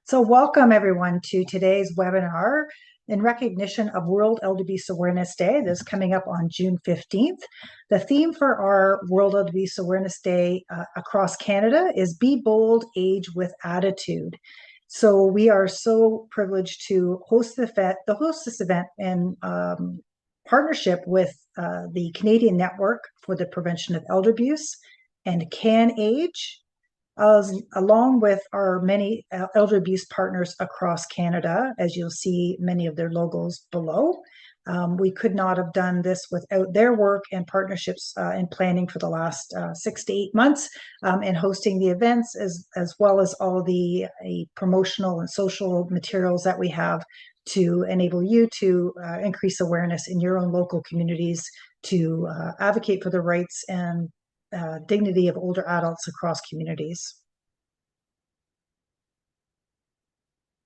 So welcome everyone to today's webinar in recognition of World Elder Abuse Awareness Day. This is coming up on June 15th. The theme for our World Elder Abuse Awareness Day across Canada is Be Bold, Age with Attitude. So we are so privileged to host this event in partnership with the Canadian Network for the Prevention of Elder Abuse and CanAge, along with our many elder abuse partners across Canada, as you'll see many of their logos below. We could not have done this without their work and partnerships in planning for the last 6 to 8 months and hosting the events, as well as all the promotional and social materials that we have to enable you to increase awareness in your own local communities to advocate for the rights and dignity of older adults across communities.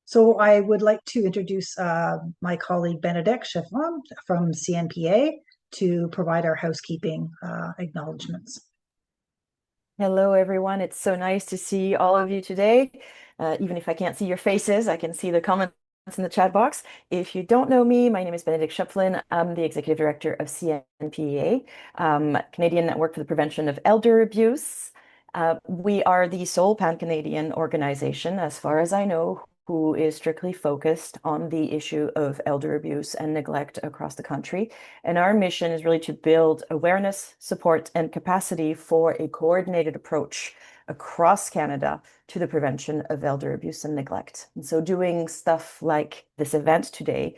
So I would like to introduce my colleague Benedict Chiffon from CNPEA to provide our housekeeping acknowledgements. Hello, everyone. It's so nice to see all of you today. Even if I can't see your faces, I can see the comments in the chat box. If you don't know me, my name is Benedict Chiffon. I'm the Executive Director of CNPEA, Canadian Network for the Prevention of Elder Abuse. We are the sole pan-Canadian organization, as far as I know, who is strictly focused on the issue of elder abuse and neglect across the country. And our mission is really to build awareness, support, and capacity for a coordinated approach across Canada to the prevention of elder abuse and neglect. And so doing stuff like this event today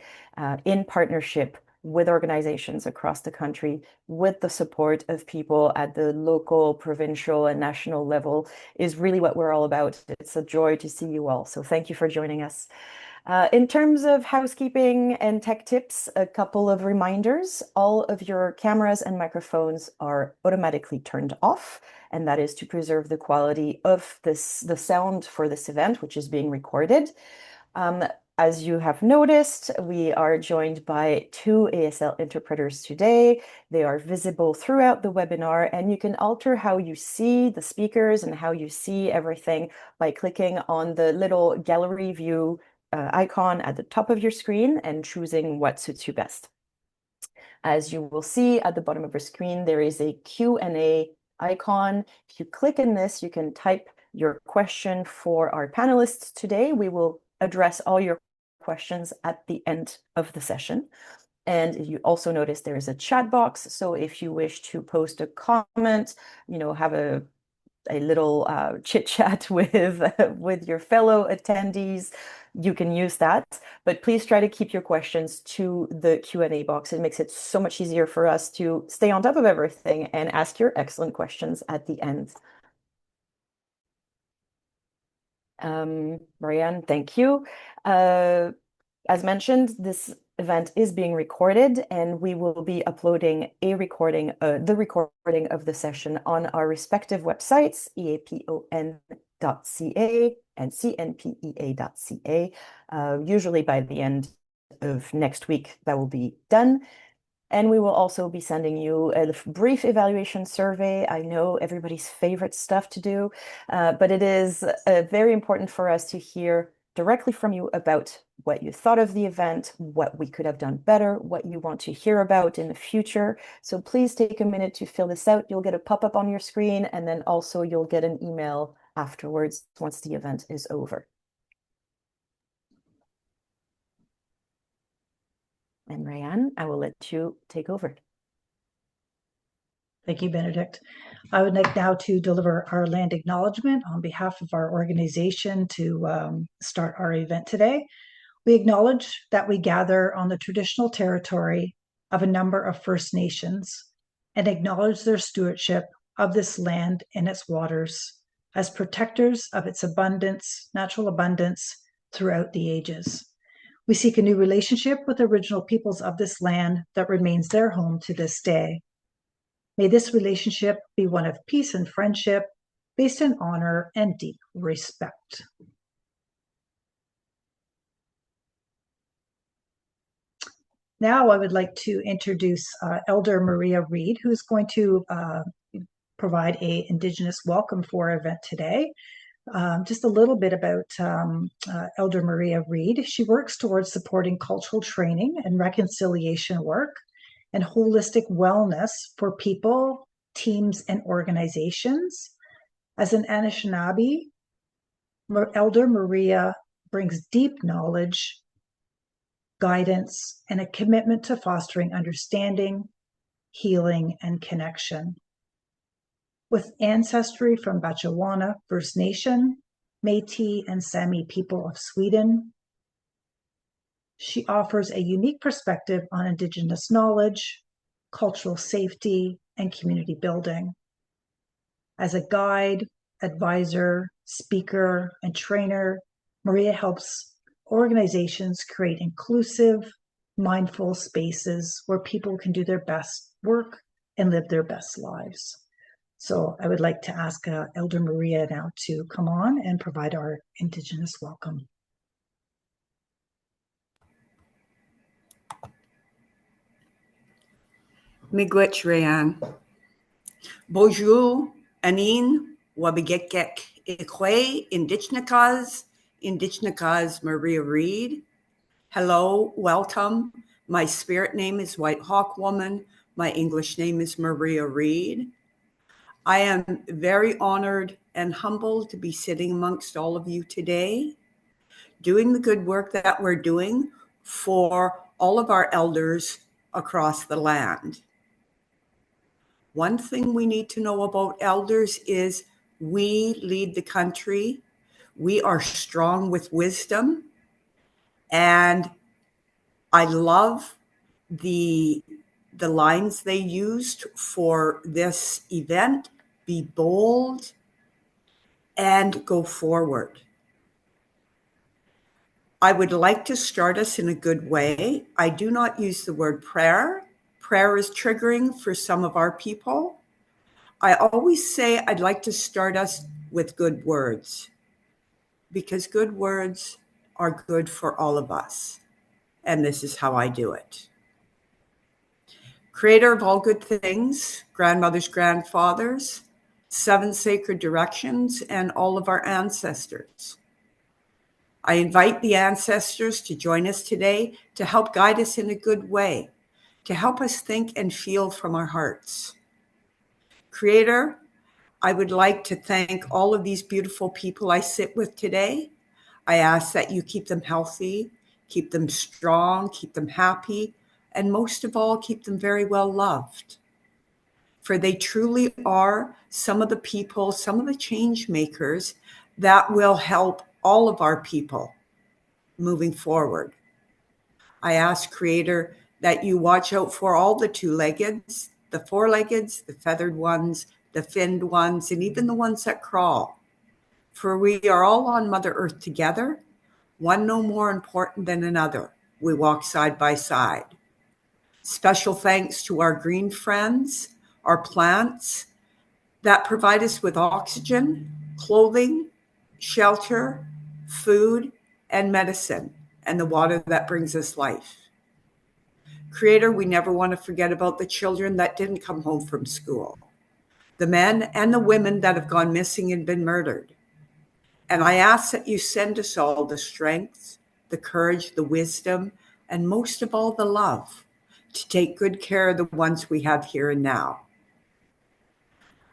in partnership with organizations across the country, with the support of people at the local, provincial, and national level is really what we're all about. It's a joy to see you all. So thank you for joining us. In terms of housekeeping and tech tips, a couple of reminders. All of your cameras and microphones are automatically turned off, and that is to preserve the quality of the sound for this event, which is being recorded. As you have noticed, we are joined by 2 ASL interpreters today. They are visible throughout the webinar, and you can alter how you see the speakers and how you see everything by clicking on the little gallery view icon at the top of your screen and choosing what suits you best. As you will see at the bottom of your screen, there is a Q&A icon. If you click in this, you can type your question for our panelists today. We will address all your questions at the end of the session. And you also notice there is a chat box. So if you wish to post a comment, have a little chit chat with your fellow attendees, you can use that. But please try to keep your questions to the Q&A box. It makes it so much easier for us to stay on top of everything and ask your excellent questions at the end. Marianne, thank you. As mentioned, this event is being recorded, and we will be uploading the recording of the session on our respective websites, EAPON.ca and CNPEA.ca. Usually by the end of next week, that will be done. And we will also be sending you a brief evaluation survey. I know everybody's favorite stuff to do, but it is very important for us to hear directly from you about what you thought of the event, what we could have done better, what you want to hear about in the future. So please take a minute to fill this out. You'll get a pop-up on your screen, and then also you'll get an email afterwards once the event is over. And Rayanne, I will let you take over. Thank you, Benedict. I would like now to deliver our land acknowledgement on behalf of our organization to start our event today. We acknowledge that we gather on the traditional territory of a number of First Nations and acknowledge their stewardship of this land and its waters as protectors of its abundance, natural abundance throughout the ages. We seek a new relationship with original peoples of this land that remains their home to this day. May this relationship be one of peace and friendship, based in honor and deep respect. Now I would like to introduce Elder Maria Reed, who is going to provide an Indigenous welcome for our event today. Just a little bit about Elder Maria Reed. She works towards supporting cultural training and reconciliation work and holistic wellness for people, teams, and organizations. As an Anishinaabe, Elder Maria brings deep knowledge, guidance, and a commitment to fostering understanding, healing, and connection. With ancestry from Batchewana First Nation, Métis, and Sami people of Sweden, she offers a unique perspective on Indigenous knowledge, cultural safety, and community building. As a guide, advisor, speaker, and trainer, Maria helps organizations create inclusive, mindful spaces where people can do their best work and live their best lives. So I would like to ask Elder Maria now to come on and provide our Indigenous welcome. Miigwech Rayan. Bonjour, Anin, Wabigekek, Ikwe, Indigenous Maria Reed. Hello, welcome. My spirit name is White Hawk Woman. My English name is Maria Reed. I am very honored and humbled to be sitting amongst all of you today, doing the good work that we're doing for all of our elders across the land. One thing we need to know about elders is we lead the country. We are strong with wisdom. And I love the lines they used for this event: be bold and go forward. I would like to start us in a good way. I do not use the word prayer. Prayer is triggering for some of our people. I always say I'd like to start us with good words, because good words are good for all of us. And this is how I do it. Creator of all good things, grandmothers, grandfathers, 7 sacred directions, and all of our ancestors. I invite the ancestors to join us today to help guide us in a good way, to help us think and feel from our hearts. Creator, I would like to thank all of these beautiful people I sit with today. I ask that you keep them healthy, keep them strong, keep them happy, and most of all, keep them very well loved. For they truly are some of the people, some of the change makers that will help all of our people moving forward. I ask, Creator, that you watch out for all the 2-leggeds, the 4-leggeds, the feathered ones, the finned ones, and even the ones that crawl. For we are all on Mother Earth together, one no more important than another. We walk side by side. Special thanks to our green friends, our plants that provide us with oxygen, clothing, shelter, food, and medicine, and the water that brings us life. Creator, we never want to forget about the children that didn't come home from school, the men and the women that have gone missing and been murdered. And I ask that you send us all the strength, the courage, the wisdom, and most of all, the love to take good care of the ones we have here and now.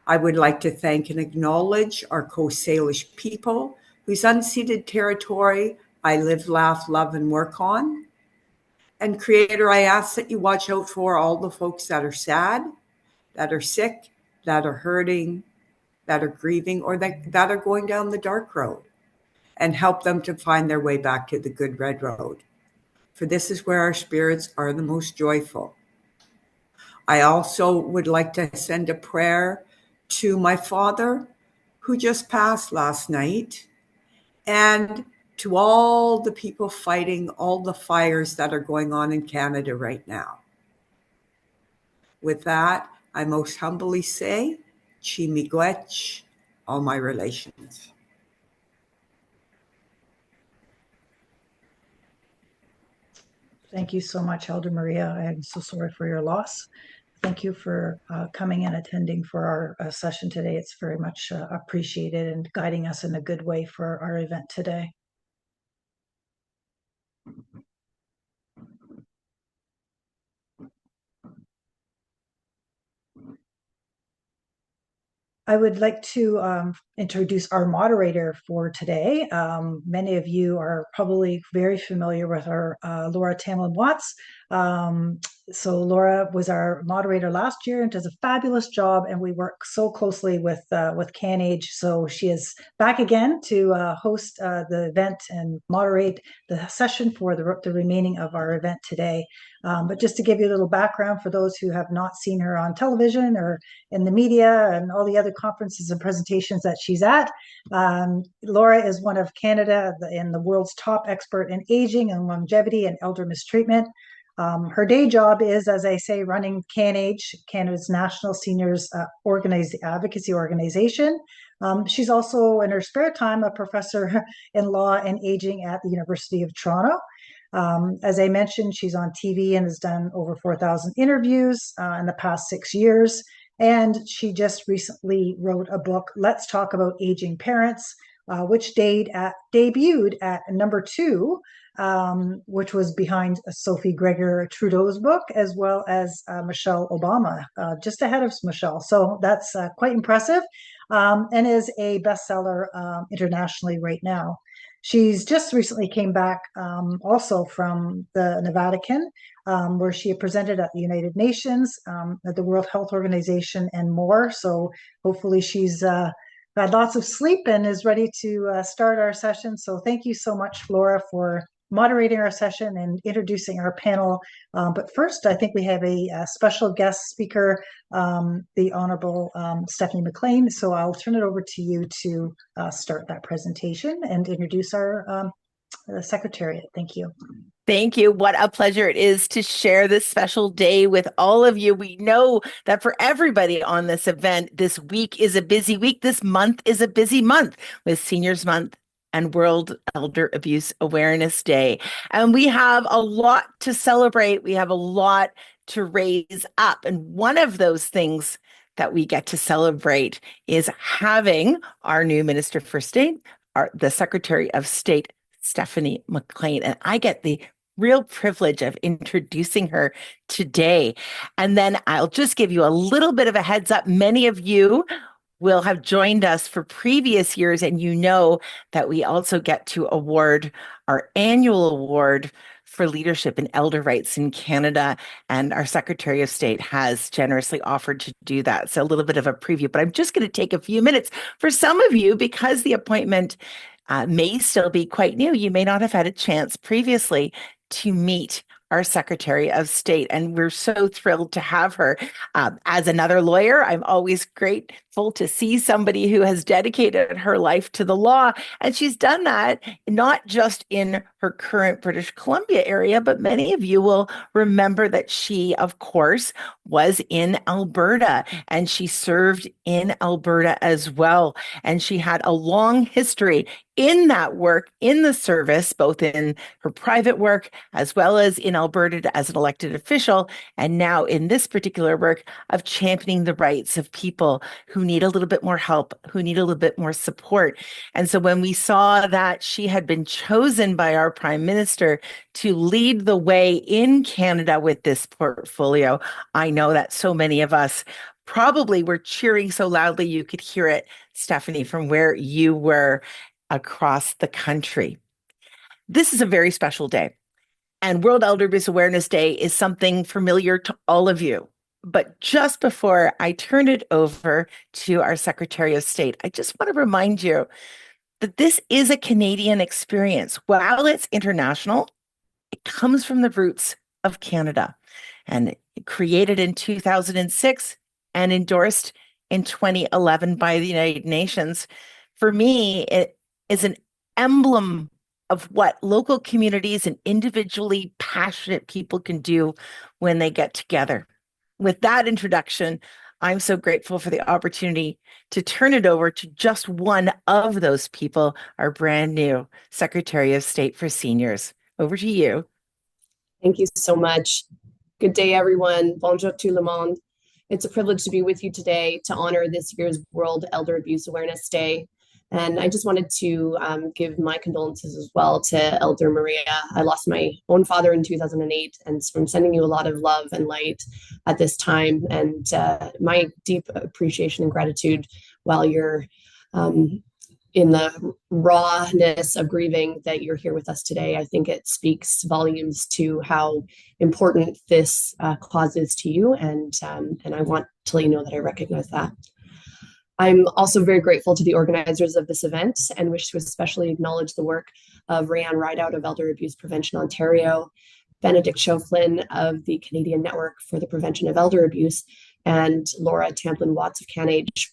I would like to thank and acknowledge our Coast Salish people whose unceded territory I live, laugh, love, and work on. And Creator, I ask that you watch out for all the folks that are sad, that are sick, that are hurting, that are grieving, or that are going down the dark road, and help them to find their way back to the good red road. For this is where our spirits are the most joyful. I also would like to send a prayer to my father, who just passed last night, and to all the people fighting all the fires that are going on in Canada right now. With that, I most humbly say, Chi Miigwech, all my relations. Thank you so much, Elder Maria. I am so sorry for your loss. Thank you for coming and attending for our session today. It's very much appreciated and guiding us in a good way for our event today. I would like to introduce our moderator for today. Many of you are probably very familiar with our Laura Tamlin-Watts. So Laura was our moderator last year and does a fabulous job, and we work so closely with CanAge. So she is back again to host the event and moderate the session for the remaining of our event today. But just to give you a little background for those who have not seen her on television or in the media and all the other conferences and presentations that she's at. Laura is one of Canada and the world's top expert in aging and longevity and elder mistreatment. Her day job is, as I say, running CanAge, Canada's National Seniors Advocacy Organization. She's also, in her spare time, a professor in law and aging at the University of Toronto. As I mentioned, she's on TV and has done over 4,000 interviews in the past 6 years. And she just recently wrote a book, Let's Talk About Aging Parents, which debuted at #2, which was behind Sophie Gregor Trudeau's book, as well as Michelle Obama, just ahead of Michelle. So that's quite impressive, and is a bestseller internationally right now. She's just recently came back also from the Vatican, where she presented at the United Nations, at the World Health Organization, and more. So hopefully she's had lots of sleep and is ready to start our session. So thank you so much, Laura, for moderating our session and introducing our panel. But first, I think we have a special guest speaker, the Honorable Stephanie McLean. So I'll turn it over to you to start that presentation and introduce our Secretariat. Thank you. Thank you. What a pleasure it is to share this special day with all of you. We know that for everybody on this event, this week is a busy week. This month is a busy month with Seniors Month and World Elder Abuse Awareness Day. And we have a lot to celebrate. We have a lot to raise up. And one of those things that we get to celebrate is having our new Minister for State, the Secretary of State, Stephanie McLean. And I get the real privilege of introducing her today. And then I'll just give you a little bit of a heads up. Many of you will have joined us for previous years, and you know that we also get to award our annual award for leadership in elder rights in Canada, and our Secretary of State has generously offered to do that. So a little bit of a preview, but I'm just going to take a few minutes for some of you, because the appointment may still be quite new. You may not have had a chance previously to meet our Secretary of State, and we're so thrilled to have her. As another lawyer, I'm always grateful to see somebody who has dedicated her life to the law, and she's done that not just in her current British Columbia area, but many of you will remember that she, of course, was in Alberta, and she served in Alberta as well, and she had a long history in that work, in the service, both in her private work as well as in Alberta as an elected official, and now in this particular work of championing the rights of people who need a little bit more help, who need a little bit more support. And so when we saw that she had been chosen by our Prime Minister to lead the way in Canada with this portfolio, I know that so many of us probably were cheering so loudly you could hear it, Stephanie, from where you were across the country. This is a very special day, and World Elder Abuse Awareness Day is something familiar to all of you. But just before I turn it over to our Secretary of State, I just want to remind you that this is a Canadian experience. While it's international, it comes from the roots of Canada, and created in 2006 and endorsed in 2011 by the United Nations. For me, it is an emblem of what local communities and individually passionate people can do when they get together. With that introduction, I'm so grateful for the opportunity to turn it over to just one of those people, our brand new Secretary of State for Seniors. Over to you. Thank you so much. Good day, everyone. Bonjour tout le monde. It's a privilege to be with you today to honor this year's World Elder Abuse Awareness Day. And I just wanted to give my condolences as well to Elder Maria. I lost my own father in 2008, and so I'm sending you a lot of love and light at this time, and my deep appreciation and gratitude while you're in the rawness of grieving that you're here with us today. I think it speaks volumes to how important this cause is to you, and I want to let you know that I recognize that. I'm also very grateful to the organizers of this event and wish to especially acknowledge the work of Rayanne Rideout of Elder Abuse Prevention Ontario, Benedict Schoflin of the Canadian Network for the Prevention of Elder Abuse, and Laura Tamplin-Watts of CanAge.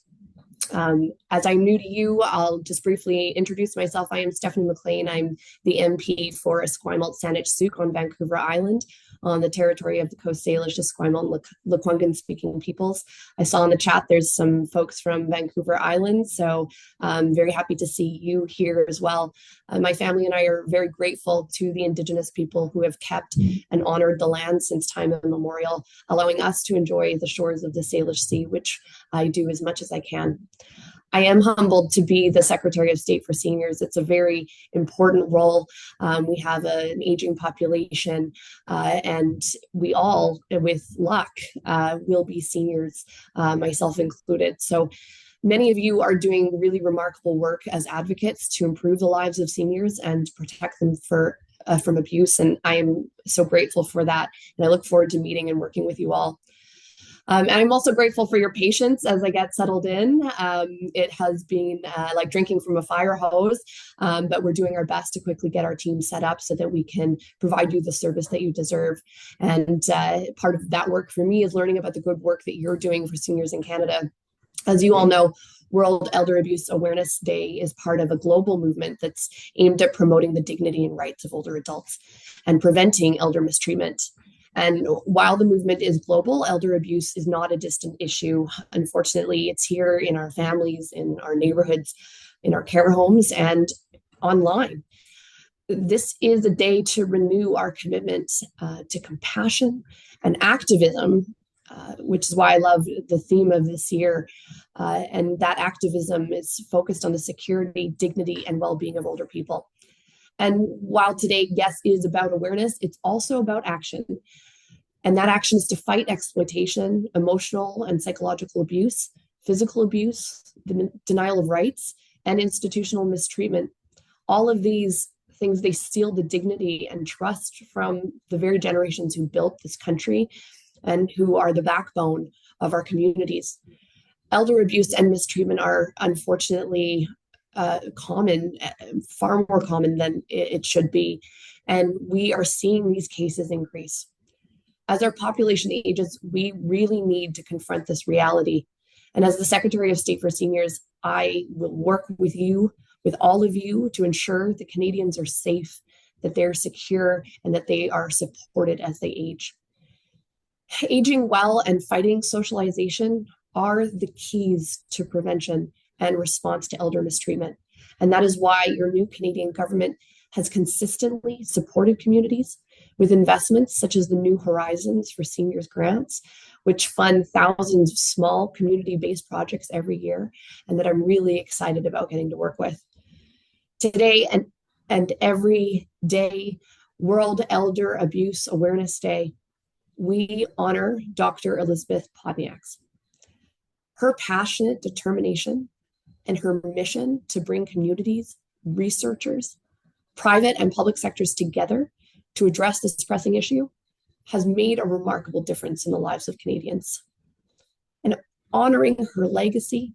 As I'm new to you, I'll just briefly introduce myself. I am Stephanie McLean. I'm the MP for Esquimalt Saanich-Sooke on Vancouver Island on the territory of the Coast Salish, Esquimalt, and Lekwungen speaking peoples. I saw in the chat there's some folks from Vancouver Island, so I'm very happy to see you here as well. My family and I are very grateful to the Indigenous people who have kept and honored the land since time immemorial, allowing us to enjoy the shores of the Salish Sea, which I do as much as I can. I am humbled to be the Secretary of State for Seniors. It's a very important role. We have an aging population, and we all, with luck, will be seniors, myself included. So many of you are doing really remarkable work as advocates to improve the lives of seniors and protect them from abuse. And I am so grateful for that. And I look forward to meeting and working with you all. And I'm also grateful for your patience as I get settled in. It has been like drinking from a fire hose, but we're doing our best to quickly get our team set up so that we can provide you the service that you deserve. And part of that work for me is learning about the good work that you're doing for seniors in Canada. As you all know, World Elder Abuse Awareness Day is part of a global movement that's aimed at promoting the dignity and rights of older adults and preventing elder mistreatment. And while the movement is global, elder abuse is not a distant issue. Unfortunately, it's here in our families, in our neighborhoods, in our care homes, and online. This is a day to renew our commitment to compassion and activism, which is why I love the theme of this year. And that activism is focused on the security, dignity, and well-being of older people. And while today, yes, is about awareness, it's also about action. And that action is to fight exploitation, emotional and psychological abuse, physical abuse, the denial of rights, and institutional mistreatment. All of these things, they steal the dignity and trust from the very generations who built this country and who are the backbone of our communities. Elder abuse and mistreatment are unfortunately common, far more common than it should be. And we are seeing these cases increase. As our population ages, we really need to confront this reality. And as the Secretary of State for Seniors, I will work with you, with all of you, to ensure that Canadians are safe, that they're secure, and that they are supported as they age. Aging well and fighting socialization are the keys to prevention and response to elder mistreatment. And that is why your new Canadian government has consistently supported communities with investments such as the New Horizons for Seniors grants, which fund thousands of small community-based projects every year, and that I'm really excited about getting to work with. Today and every day, World Elder Abuse Awareness Day, we honor Dr. Elizabeth Podniaks. Her passionate determination and her mission to bring communities, researchers, private and public sectors together to address this pressing issue has made a remarkable difference in the lives of Canadians. And honoring her legacy,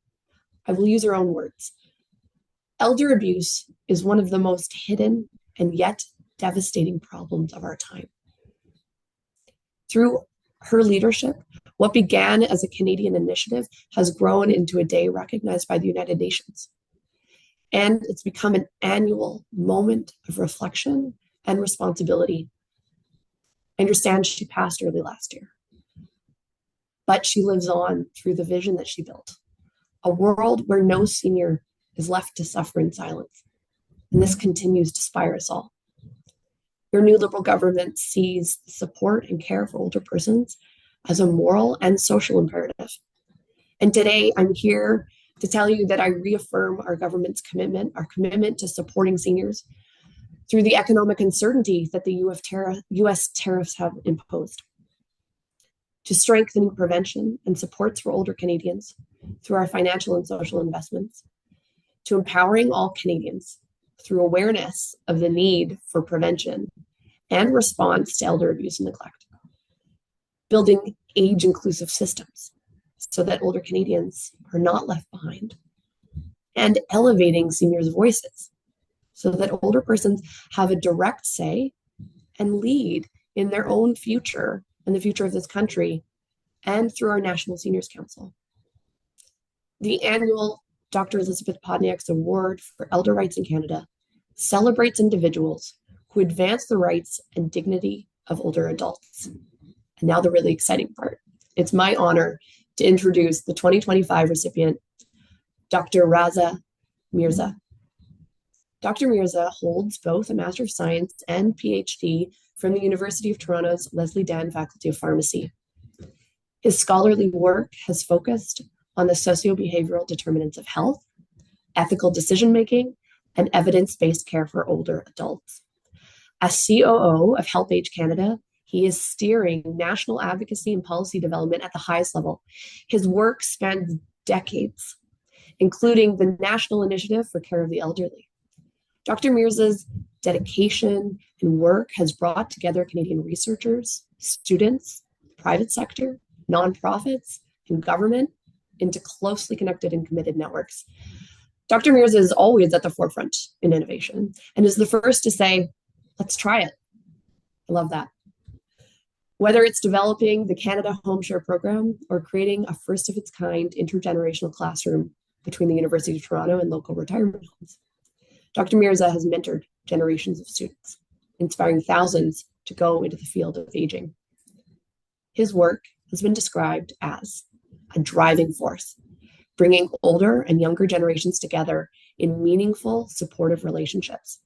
I will use her own words. Elder abuse is one of the most hidden and yet devastating problems of our time. Through her leadership, what began as a Canadian initiative has grown into a day recognized by the United Nations. And it's become an annual moment of reflection and responsibility. I understand she passed early last year, but she lives on through the vision that she built, a world where no senior is left to suffer in silence. And this continues to inspire us all. Your new Liberal government sees support and care for older persons as a moral and social imperative. And today I'm here to tell you that I reaffirm our government's commitment, our commitment to supporting seniors through the economic uncertainty that the US tariffs have imposed, to strengthening prevention and supports for older Canadians through our financial and social investments, to empowering all Canadians through awareness of the need for prevention and response to elder abuse and neglect, building age-inclusive systems so that older Canadians are not left behind, and elevating seniors' voices so that older persons have a direct say and lead in their own future and the future of this country, and through our National Seniors Council. The annual Dr. Elizabeth Podniak's Award for Elder Rights in Canada celebrates individuals who advance the rights and dignity of older adults. And now the really exciting part. It's my honor to introduce the 2025 recipient, Dr. Raza Mirza. Dr. Mirza holds both a Master of Science and PhD from the University of Toronto's Leslie Dan Faculty of Pharmacy. His scholarly work has focused on the socio-behavioral determinants of health, ethical decision-making, and evidence-based care for older adults. As COO of Help Age Canada, he is steering national advocacy and policy development at the highest level. His work spans decades, including the National Initiative for Care of the Elderly. Dr. Mirza's dedication and work has brought together Canadian researchers, students, private sector, nonprofits, and government into closely connected and committed networks. Dr. Mirza is always at the forefront in innovation and is the first to say, let's try it. I love that. Whether it's developing the Canada Home Share program or creating a first of its kind intergenerational classroom between the University of Toronto and local retirement homes, Dr. Mirza has mentored generations of students, inspiring thousands to go into the field of aging. His work has been described as a driving force, bringing older and younger generations together in meaningful, supportive relationships.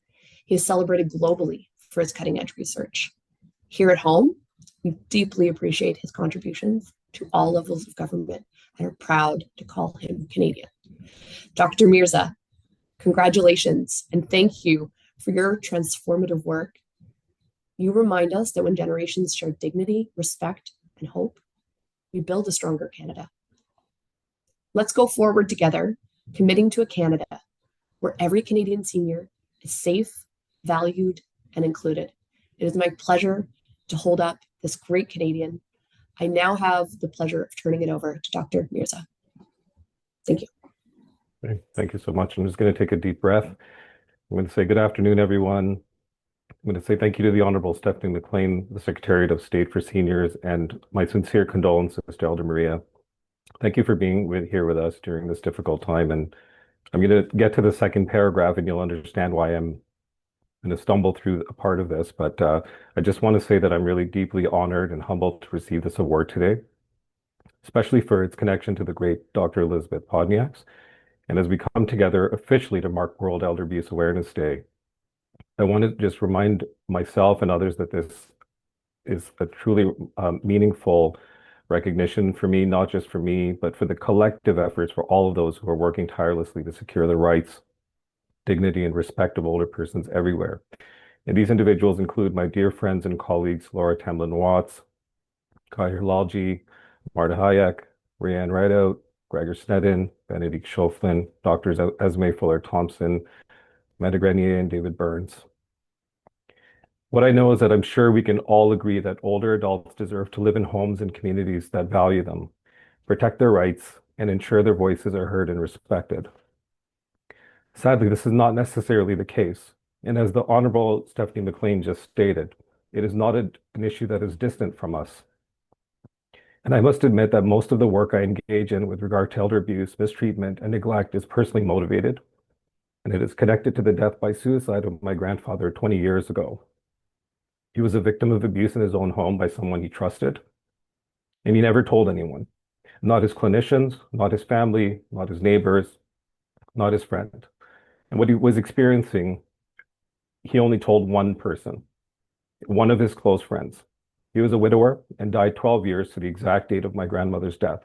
He is celebrated globally for his cutting-edge research. Here at home, we deeply appreciate his contributions to all levels of government and are proud to call him Canadian. Dr. Mirza, congratulations and thank you for your transformative work. You remind us that when generations share dignity, respect, and hope, we build a stronger Canada. Let's go forward together, committing to a Canada where every Canadian senior is safe, valued, and included. It is my pleasure to hold up this great Canadian. I now have the pleasure of turning it over to Dr. Mirza. Thank you. Okay, thank you so much. I'm just going to take a deep breath. I'm going to say good afternoon, everyone. I'm going to say thank you to the Honorable Stephanie McLean, the Secretariat of State for Seniors, and my sincere condolences to Elder Maria. Thank you for being here with us during this difficult time. And I'm going to get to the second paragraph and you'll understand why I'm going to stumble through a part of this. But I just want to say that I'm really deeply honored and humbled to receive this award today, especially for its connection to the great Dr. Elizabeth Podniak's. And as we come together officially to mark World Elder Abuse Awareness Day, I want to just remind myself and others that this is a truly meaningful recognition for me, not just for me, but for the collective efforts for all of those who are working tirelessly to secure the rights, dignity, and respect of older persons everywhere. And these individuals include my dear friends and colleagues, Laura Tamlin-Watts, Kahir Lalji, Marta Hayek, Rianne Rideout, Gregor Sneddon, Benedict Schoflin, Drs. Esme Fuller-Thompson, Meta Grenier, and David Burns. What I know is that I'm sure we can all agree that older adults deserve to live in homes and communities that value them, protect their rights, and ensure their voices are heard and respected. Sadly, this is not necessarily the case. And as the Honorable Stephanie McLean just stated, it is not an issue that is distant from us. And I must admit that most of the work I engage in with regard to elder abuse, mistreatment, and neglect is personally motivated. And it is connected to the death by suicide of my grandfather 20 years ago. He was a victim of abuse in his own home by someone he trusted. And he never told anyone, not his clinicians, not his family, not his neighbors, not his friend. And what he was experiencing, he only told one person, one of his close friends. He was a widower and died 12 years to the exact date of my grandmother's death.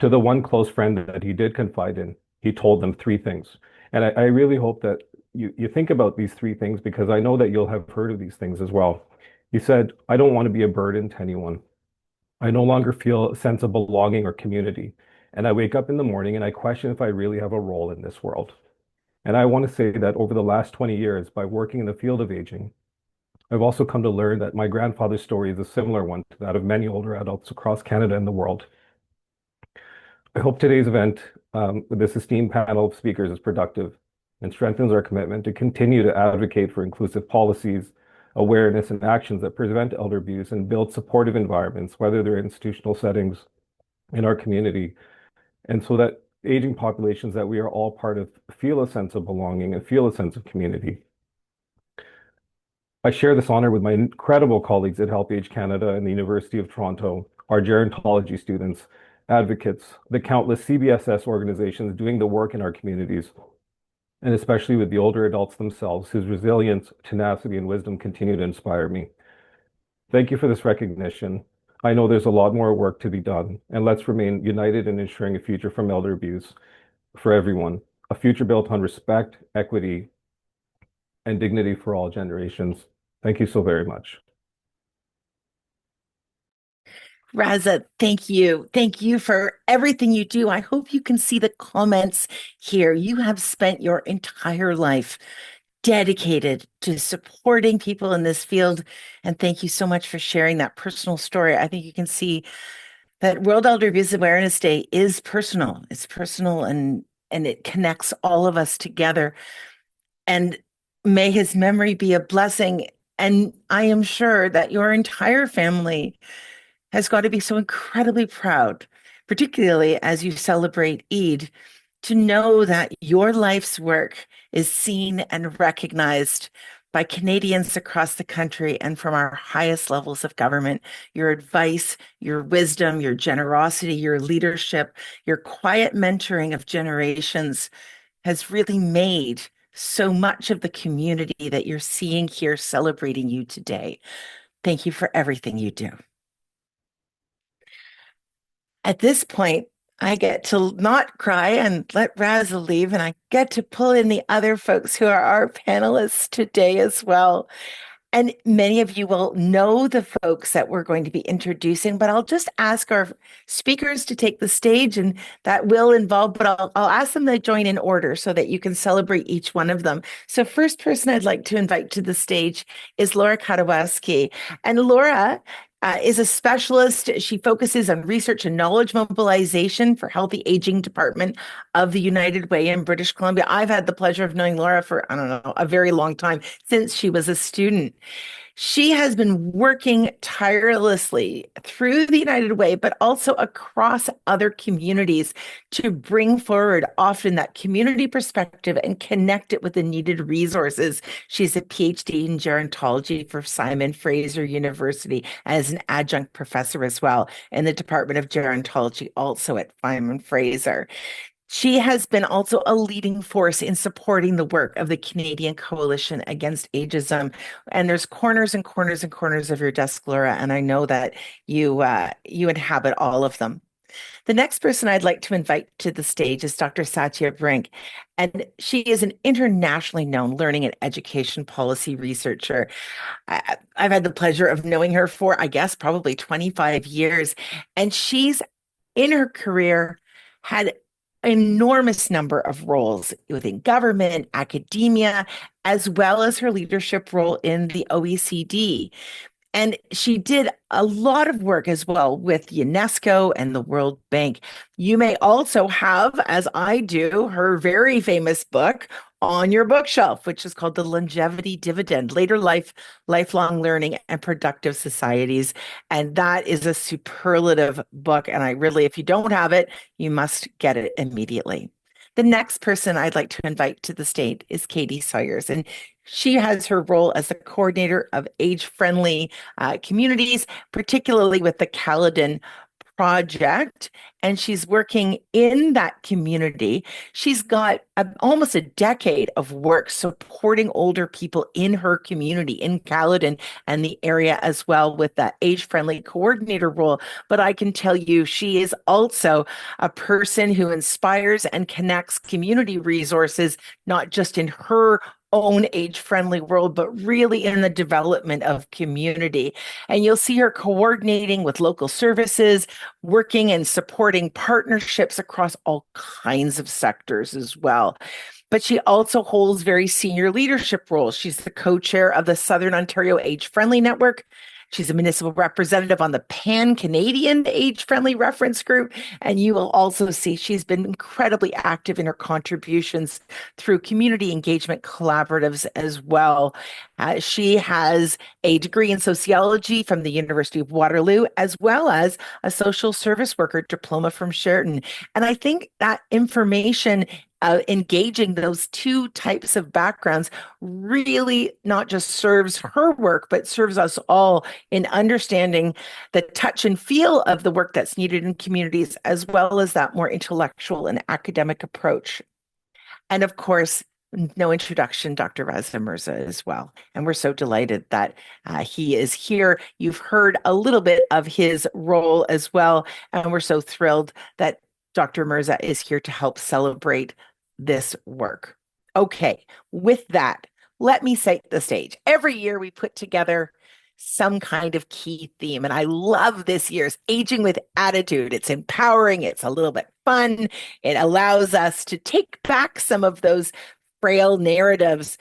To the one close friend that he did confide in, he told them three things. And I really hope that you think about these three things, because I know that you'll have heard of these things as well. He said, I don't want to be a burden to anyone. I no longer feel a sense of belonging or community. And I wake up in the morning and I question if I really have a role in this world. And I want to say that over the last 20 years, by working in the field of aging, I've also come to learn that my grandfather's story is a similar one to that of many older adults across Canada and the world. I hope today's event with this esteemed panel of speakers is productive and strengthens our commitment to continue to advocate for inclusive policies, awareness, and actions that prevent elder abuse and build supportive environments, whether they're institutional settings in our community, and so that aging populations that we are all part of feel a sense of belonging and feel a sense of community. I share this honor with my incredible colleagues at Help Age Canada and the University of Toronto, our gerontology students, advocates, the countless CBSS organizations doing the work in our communities, and especially with the older adults themselves, whose resilience, tenacity, and wisdom continue to inspire me. Thank you for this recognition. I know there's a lot more work to be done, and let's remain united in ensuring a future from elder abuse for everyone, a future built on respect, equity, and dignity for all generations. Thank you so very much. Raza, thank you. Thank you for everything you do. I hope you can see the comments here. You have spent your entire life dedicated to supporting people in this field. And thank you so much for sharing that personal story. I think you can see that World Elder Abuse Awareness Day is personal. It's personal and it connects all of us together. And may his memory be a blessing. And I am sure that your entire family has got to be so incredibly proud, particularly as you celebrate Eid, to know that your life's work is seen and recognized by Canadians across the country and from our highest levels of government. Your advice, your wisdom, your generosity, your leadership, your quiet mentoring of generations has really made so much of the community that you're seeing here celebrating you today. Thank you for everything you do. At this point, I get to not cry and let Raza leave, and I get to pull in the other folks who are our panelists today as well. And many of you will know the folks that we're going to be introducing, but I'll just ask our speakers to take the stage, and that will involve, but I'll ask them to join in order so that you can celebrate each one of them. So first person I'd like to invite to the stage is Laura Kadawaski. And Laura is a specialist. She focuses on research and knowledge mobilization for Healthy Aging Department of the United Way in British Columbia. I've had the pleasure of knowing Laura for, I don't know, a very long time, since she was a student. She has been working tirelessly through the United Way, but also across other communities to bring forward often that community perspective and connect it with the needed resources. She's a PhD in gerontology for Simon Fraser University as an adjunct professor as well in the Department of Gerontology, also at Simon Fraser. She has been also a leading force in supporting the work of the Canadian Coalition Against Ageism. And there's corners and corners and corners of your desk, Laura, and I know that you inhabit all of them. The next person I'd like to invite to the stage is Dr. Satya Brink, and she is an internationally known learning and education policy researcher. I've had the pleasure of knowing her for, I guess, probably 25 years, and she's in her career had enormous number of roles within government, academia, as well as her leadership role in the OECD. And she did a lot of work as well with UNESCO and the World Bank. You may also have, as I do, her very famous book on your bookshelf, which is called The Longevity Dividend, Later Life, Lifelong Learning and Productive Societies. And that is a superlative book. And I really, if you don't have it, you must get it immediately. The next person I'd like to invite to the stage is Katie Sawyers, and she has her role as the coordinator of age-friendly communities, particularly with the Caledon project, and she's working in that community. She's got almost a decade of work supporting older people in her community in Caledon and the area as well with that age-friendly coordinator role. But I can tell you, she is also a person who inspires and connects community resources, not just in her own age-friendly world, but really in the development of community. And you'll see her coordinating with local services, working and supporting partnerships across all kinds of sectors as well. But she also holds very senior leadership roles. She's the co-chair of the Southern Ontario Age Friendly Network. She's a municipal representative on the Pan-Canadian Age Friendly Reference Group. And you will also see she's been incredibly active in her contributions through community engagement collaboratives as well. She has a degree in sociology from the University of Waterloo, as well as a social service worker diploma from Sheraton. And I think that information engaging those two types of backgrounds really not just serves her work, but serves us all in understanding the touch and feel of the work that's needed in communities, as well as that more intellectual and academic approach. And of course, no introduction, Dr. Raza Mirza as well. And we're so delighted that he is here. You've heard a little bit of his role as well. And we're so thrilled that Dr. Mirza is here to help celebrate this work. Okay, with that, let me set the stage. Every year we put together some kind of key theme, and I love this year's Aging with Attitude. It's empowering, it's a little bit fun, it allows us to take back some of those frail narratives.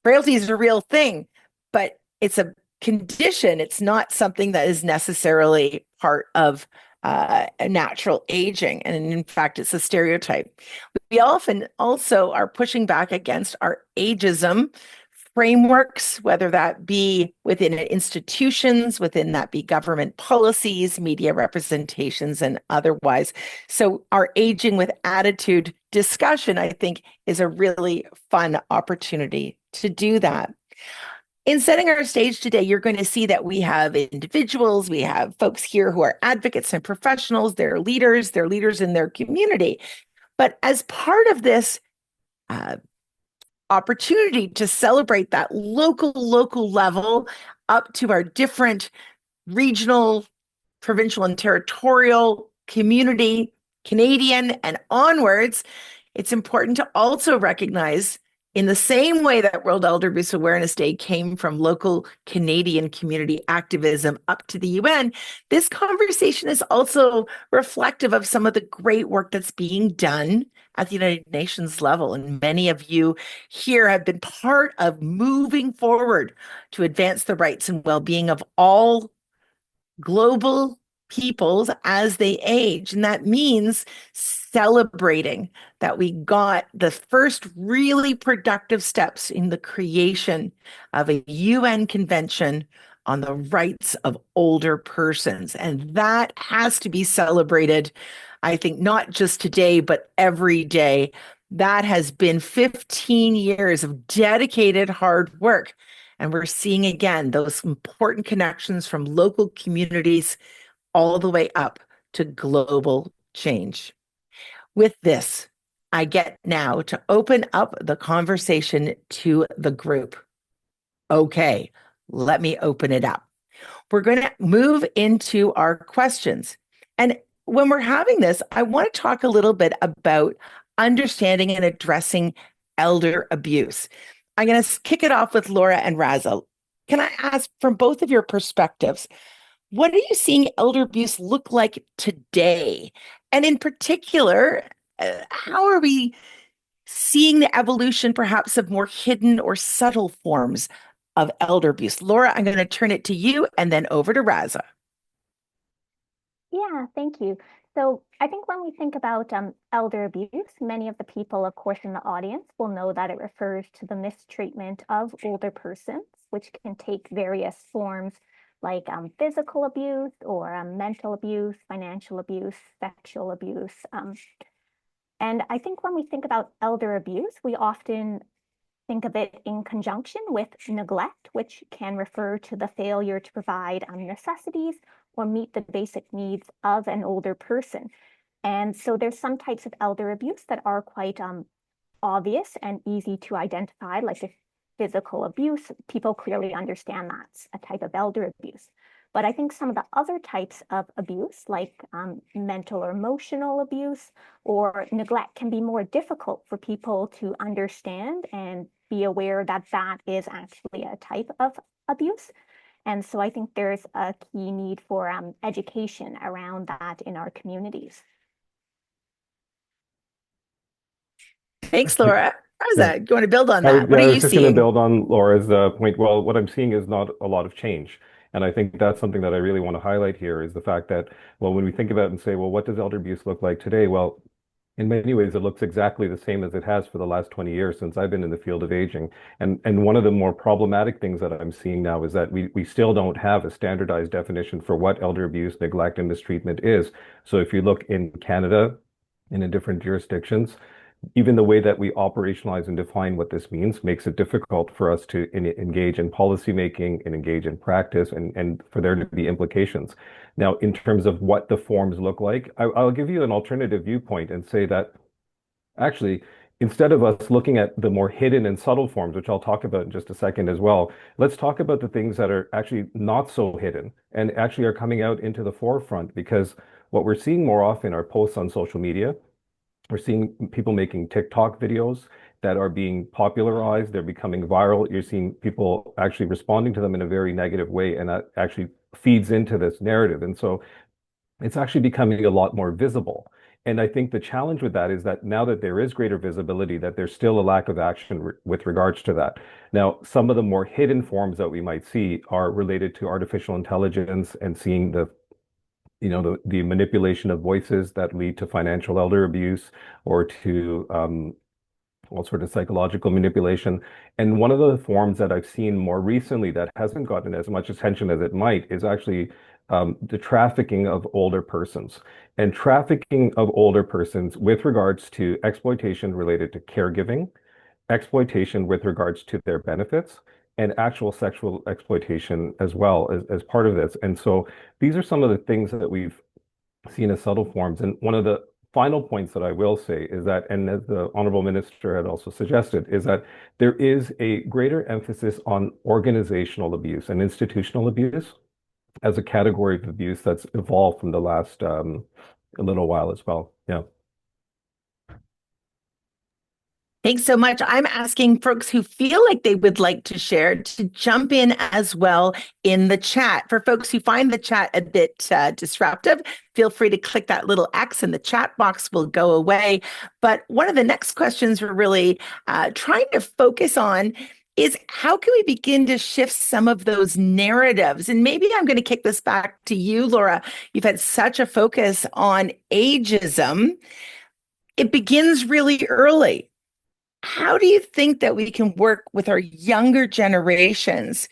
Frailty is a real thing, but it's a condition. It's not something that is necessarily part of a natural aging. And in fact, it's a stereotype. We often also are pushing back against our ageism frameworks, whether that be within institutions, within that be government policies, media representations, and otherwise. So our Aging with Attitude discussion, I think, is a really fun opportunity to do that. In setting our stage today, you're going to see that we have individuals, we have folks here who are advocates and professionals, they're leaders in their community. But as part of this opportunity to celebrate that local level up to our different regional, provincial, and territorial community, Canadian, and onwards, it's important to also recognize, in the same way that World Elder Abuse Awareness Day came from local Canadian community activism up to the UN, this conversation is also reflective of some of the great work that's being done at the United Nations level. And many of you here have been part of moving forward to advance the rights and well-being of all global peoples as they age. And that means celebrating that we got the first really productive steps in the creation of a UN convention on the rights of older persons. And that has to be celebrated, I think, not just today, but every day. That has been 15 years of dedicated hard work. And we're seeing again those important connections from local communities all the way up to global change. With this, I get now to open up the conversation to the group. Okay, let me open it up. We're going to move into our questions. And when we're having this, I want to talk a little bit about understanding and addressing elder abuse. I'm going to kick it off with Laura and Raza. Can I ask, from both of your perspectives, what are you seeing elder abuse look like today? And in particular, how are we seeing the evolution perhaps of more hidden or subtle forms of elder abuse? Laura, I'm going to turn it to you and then over to Raza. Yeah, thank you. So I think when we think about elder abuse, many of the people, of course, in the audience will know that it refers to the mistreatment of older persons, which can take various forms like physical abuse or mental abuse, financial abuse, sexual abuse. And I think when we think about elder abuse, we often think of it in conjunction with neglect, which can refer to the failure to provide necessities or meet the basic needs of an older person. And so there's some types of elder abuse that are quite obvious and easy to identify, like the physical abuse. People clearly understand that's a type of elder abuse. But I think some of the other types of abuse, like mental or emotional abuse or neglect, can be more difficult for people to understand and be aware that that is actually a type of abuse. And so I think there's a key need for education around that in our communities. Thanks, Laura. How's Yeah. that? You want to build on I that? would, What yeah, are I you was just going to seeing? build on Laura's point. Well, what I'm seeing is not a lot of change. And I think that's something that I really want to highlight here is the fact that, well, when we think about and say, well, what does elder abuse look like today? Well, in many ways, it looks exactly the same as it has for the last 20 years since I've been in the field of aging. And one of the more problematic things that I'm seeing now is that we still don't have a standardized definition for what elder abuse, neglect, and mistreatment is. So if you look in Canada and in different jurisdictions, even the way that we operationalize and define what this means makes it difficult for us to engage in policy making and engage in practice and for there to be implications. Now, in terms of what the forms look like, I'll give you an alternative viewpoint and say that actually, instead of us looking at the more hidden and subtle forms, which I'll talk about in just a second as well, let's talk about the things that are actually not so hidden and actually are coming out into the forefront because what we're seeing more often are posts on social media. We're seeing people making TikTok videos that are being popularized. They're becoming viral. You're seeing people actually responding to them in a very negative way, and that actually feeds into this narrative. And so it's actually becoming a lot more visible. And I think the challenge with that is that now that there is greater visibility, that there's still a lack of action with regards to that. Now, some of the more hidden forms that we might see are related to artificial intelligence and seeing the manipulation of voices that lead to financial elder abuse or to all sort of psychological manipulation. And one of the forms that I've seen more recently that hasn't gotten as much attention as it might is actually the trafficking of older persons. And trafficking of older persons with regards to exploitation related to caregiving, exploitation with regards to their benefits, and actual sexual exploitation as well as part of this. And so these are some of the things that we've seen as subtle forms. And one of the final points that I will say is that, and as the Honorable Minister had also suggested, is that there is a greater emphasis on organizational abuse and institutional abuse as a category of abuse that's evolved from the last a little while as well. Yeah. Thanks so much. I'm asking folks who feel like they would like to share to jump in as well in the chat. For folks who find the chat a bit disruptive, feel free to click that little X and the chat box will go away. But one of the next questions we're really trying to focus on is how can we begin to shift some of those narratives? And maybe I'm going to kick this back to you, Laura. You've had such a focus on ageism. It begins really early. How do you think that we can work with our younger generations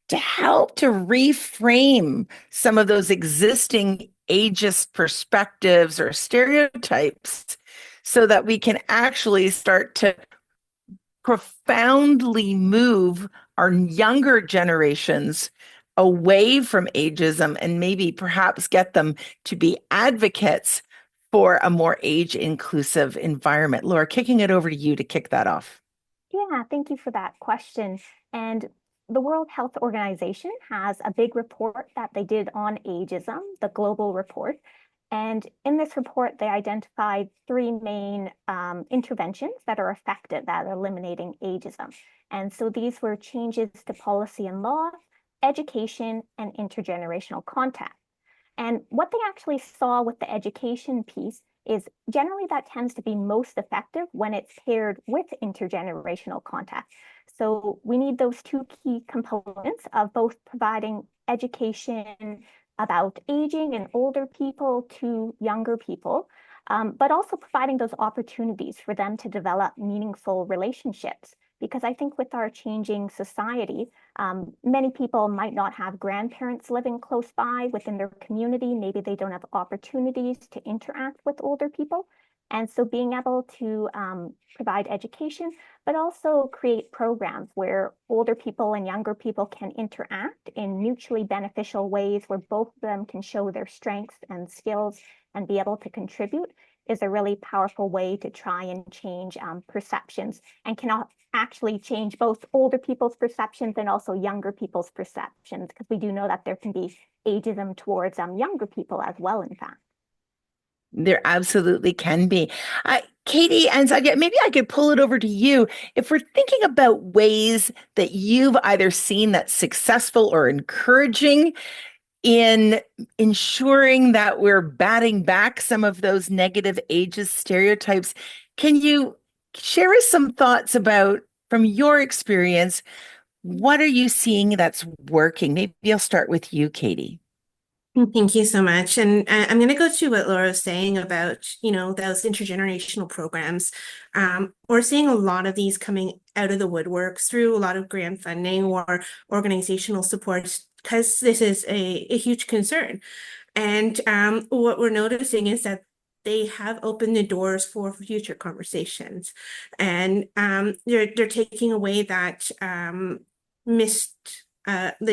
to help to reframe some of those existing ageist perspectives or stereotypes so that we can actually start to profoundly move our younger generations away from ageism and maybe perhaps get them to be advocates for a more age-inclusive environment? Laura, kicking it over to you to kick that off. Yeah, thank you for that question. And the World Health Organization has a big report that they did on ageism, the global report. And in this report, they identified three main interventions that are effective at eliminating ageism. And so these were changes to policy and law, education, and intergenerational contact. And what they actually saw with the education piece is generally that tends to be most effective when it's paired with intergenerational contact. So we need those two key components of both providing education about aging and older people to younger people, but also providing those opportunities for them to develop meaningful relationships. Because I think with our changing society, many people might not have grandparents living close by within their community. Maybe they don't have opportunities to interact with older people. And so being able to provide education, but also create programs where older people and younger people can interact in mutually beneficial ways where both of them can show their strengths and skills and be able to contribute is a really powerful way to try and change perceptions, and can actually change both older people's perceptions and also younger people's perceptions, because we do know that there can be ageism towards younger people as well, in fact. There absolutely can be. Katie, and Zadia, maybe I could pull it over to you. If we're thinking about ways that you've either seen that's successful or encouraging in ensuring that we're batting back some of those negative ageist stereotypes, can you share us some thoughts about, from your experience, what are you seeing that's working? Maybe I'll start with you, Katie. Thank you so much. And I'm going to go to what Laura was saying about, those intergenerational programs. We're seeing a lot of these coming out of the woodworks through a lot of grant funding or organizational support, because this is a huge concern. And what we're noticing is that they have opened the doors for future conversations. And they're taking away that this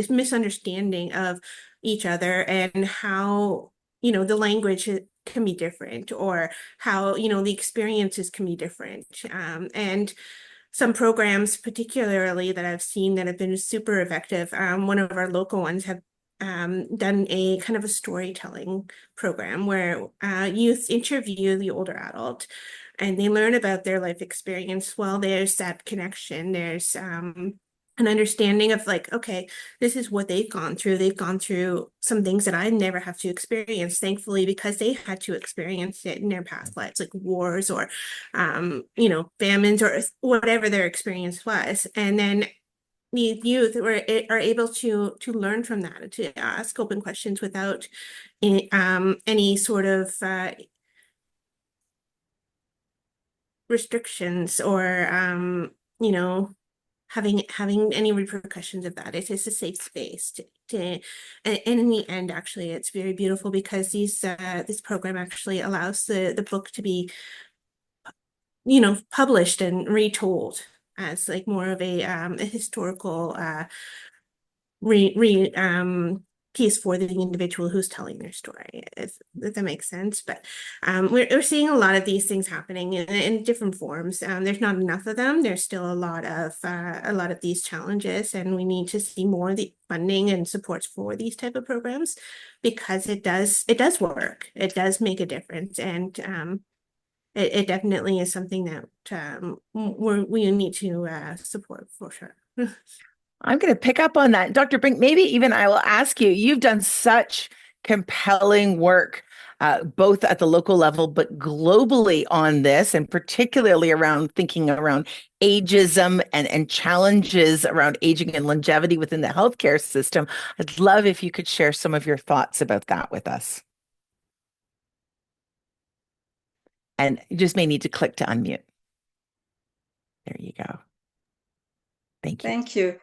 misunderstanding of each other, and how the language can be different, or how the experiences can be different, and some programs particularly that I've seen that have been super effective. One of our local ones have done a kind of a storytelling program where youth interview the older adult and they learn about their life experience. Well, there's that connection. There's an understanding of like, okay, this is what they've gone through. They've gone through some things that I never have to experience, thankfully, because they had to experience it in their past lives, like wars or, famines or whatever their experience was. And then the youth are able to learn from that, to ask open questions without any sort of restrictions or having any repercussions of that. It is a safe space and in the end, actually, it's very beautiful because this program actually allows the book to be published and retold as like more of a historical piece for the individual who's telling their story, if that makes sense. But we're seeing a lot of these things happening in different forms. There's not enough of them. There's still a lot of these challenges, and we need to see more of the funding and supports for these type of programs, because it does work. It does make a difference, and it definitely is something that we need to support for sure. I'm going to pick up on that. Dr. Brink, maybe even I will ask you, you've done such compelling work, both at the local level, but globally on this, and particularly around thinking around ageism and challenges around aging and longevity within the healthcare system. I'd love if you could share some of your thoughts about that with us. And you just may need to click to unmute. There you go. Thank you. Thank you.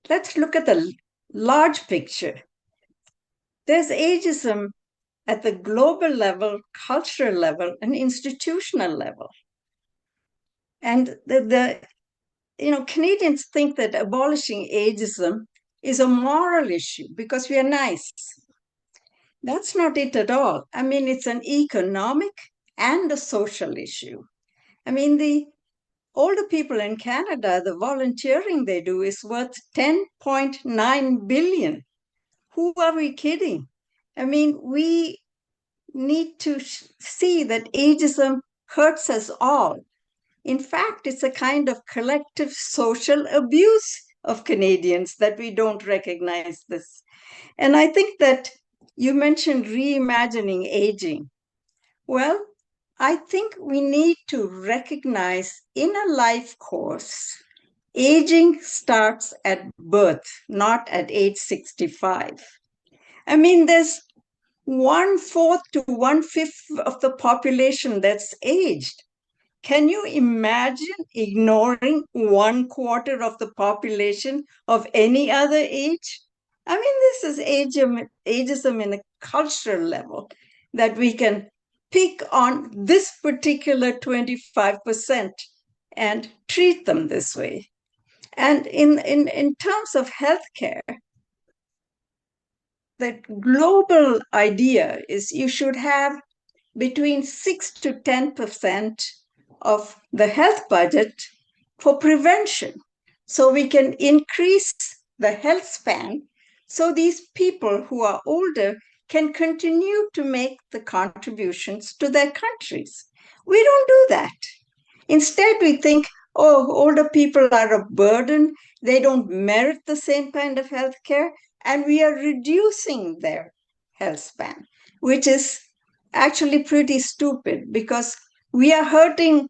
Let's look at the large picture. There's ageism at the global level, cultural level, and institutional level. And Canadians think that abolishing ageism is a moral issue because we are nice. That's not it at all. I mean, it's an economic and a social issue. I mean, the older people in Canada, the volunteering they do is worth 10.9 billion. Who are we kidding? I mean, we need to see that ageism hurts us all. In fact, it's a kind of collective social abuse of Canadians that we don't recognize this. And I think that you mentioned reimagining aging. Well, I think we need to recognize in a life course, aging starts at birth, not at age 65. I mean, there's 1/4 to 1/5 of the population that's aged. Can you imagine ignoring 1/4 of the population of any other age? I mean, this is ageism in a cultural level that we can pick on this particular 25% and treat them this way. And in terms of healthcare, the global idea is you should have between 6 to 10% of the health budget for prevention. So we can increase the health span so these people who are older can continue to make the contributions to their countries. We don't do that. Instead, we think, oh, older people are a burden. They don't merit the same kind of health care. And we are reducing their health span, which is actually pretty stupid because we are hurting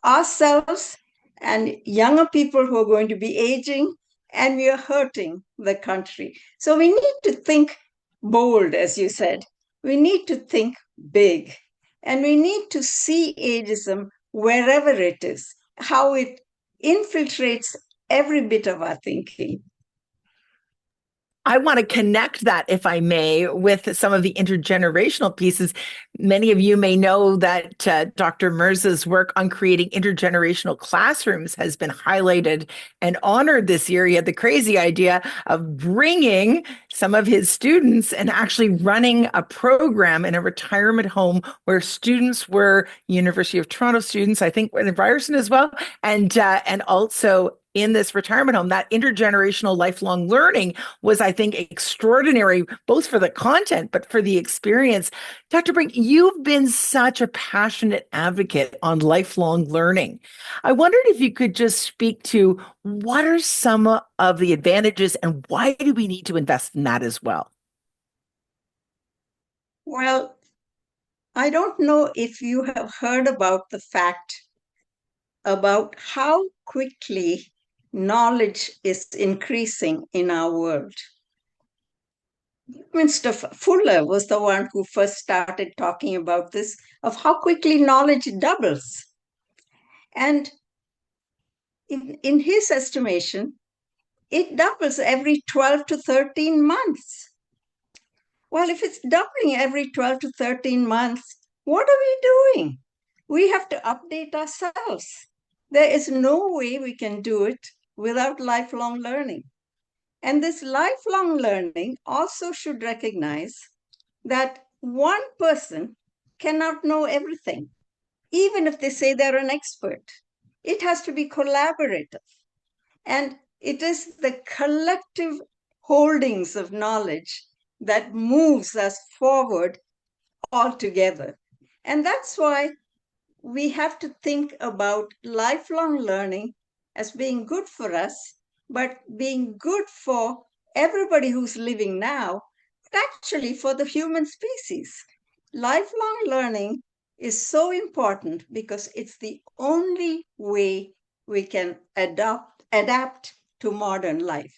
ourselves and younger people who are going to be aging, and we are hurting the country. So we need to think bold, as you said. We need to think big, and we need to see ageism wherever it is, how it infiltrates every bit of our thinking. I want to connect that, if I may, with some of the intergenerational pieces. Many of you may know that Dr. Mirza's work on creating intergenerational classrooms has been highlighted and honored this year. He had the crazy idea of bringing some of his students and actually running a program in a retirement home where students were University of Toronto students, I think in Ryerson as well, and also in this retirement home. That intergenerational lifelong learning was, I think, extraordinary, both for the content, but for the experience. Dr. Brink, you've been such a passionate advocate on lifelong learning. I wondered if you could just speak to what are some of the advantages and why do we need to invest in that as well? Well, I don't know if you have heard about the fact about how quickly knowledge is increasing in our world. Mr. Fuller was the one who first started talking about this, of how quickly knowledge doubles. And in his estimation, it doubles every 12 to 13 months. Well, if it's doubling every 12 to 13 months, what are we doing? We have to update ourselves. There is no way we can do it without lifelong learning. And this lifelong learning also should recognize that one person cannot know everything, even if they say they're an expert. It has to be collaborative. And it is the collective holdings of knowledge that moves us forward altogether. And that's why we have to think about lifelong learning as being good for us, but being good for everybody who's living now, but actually for the human species. Lifelong learning is so important because it's the only way we can adapt to modern life.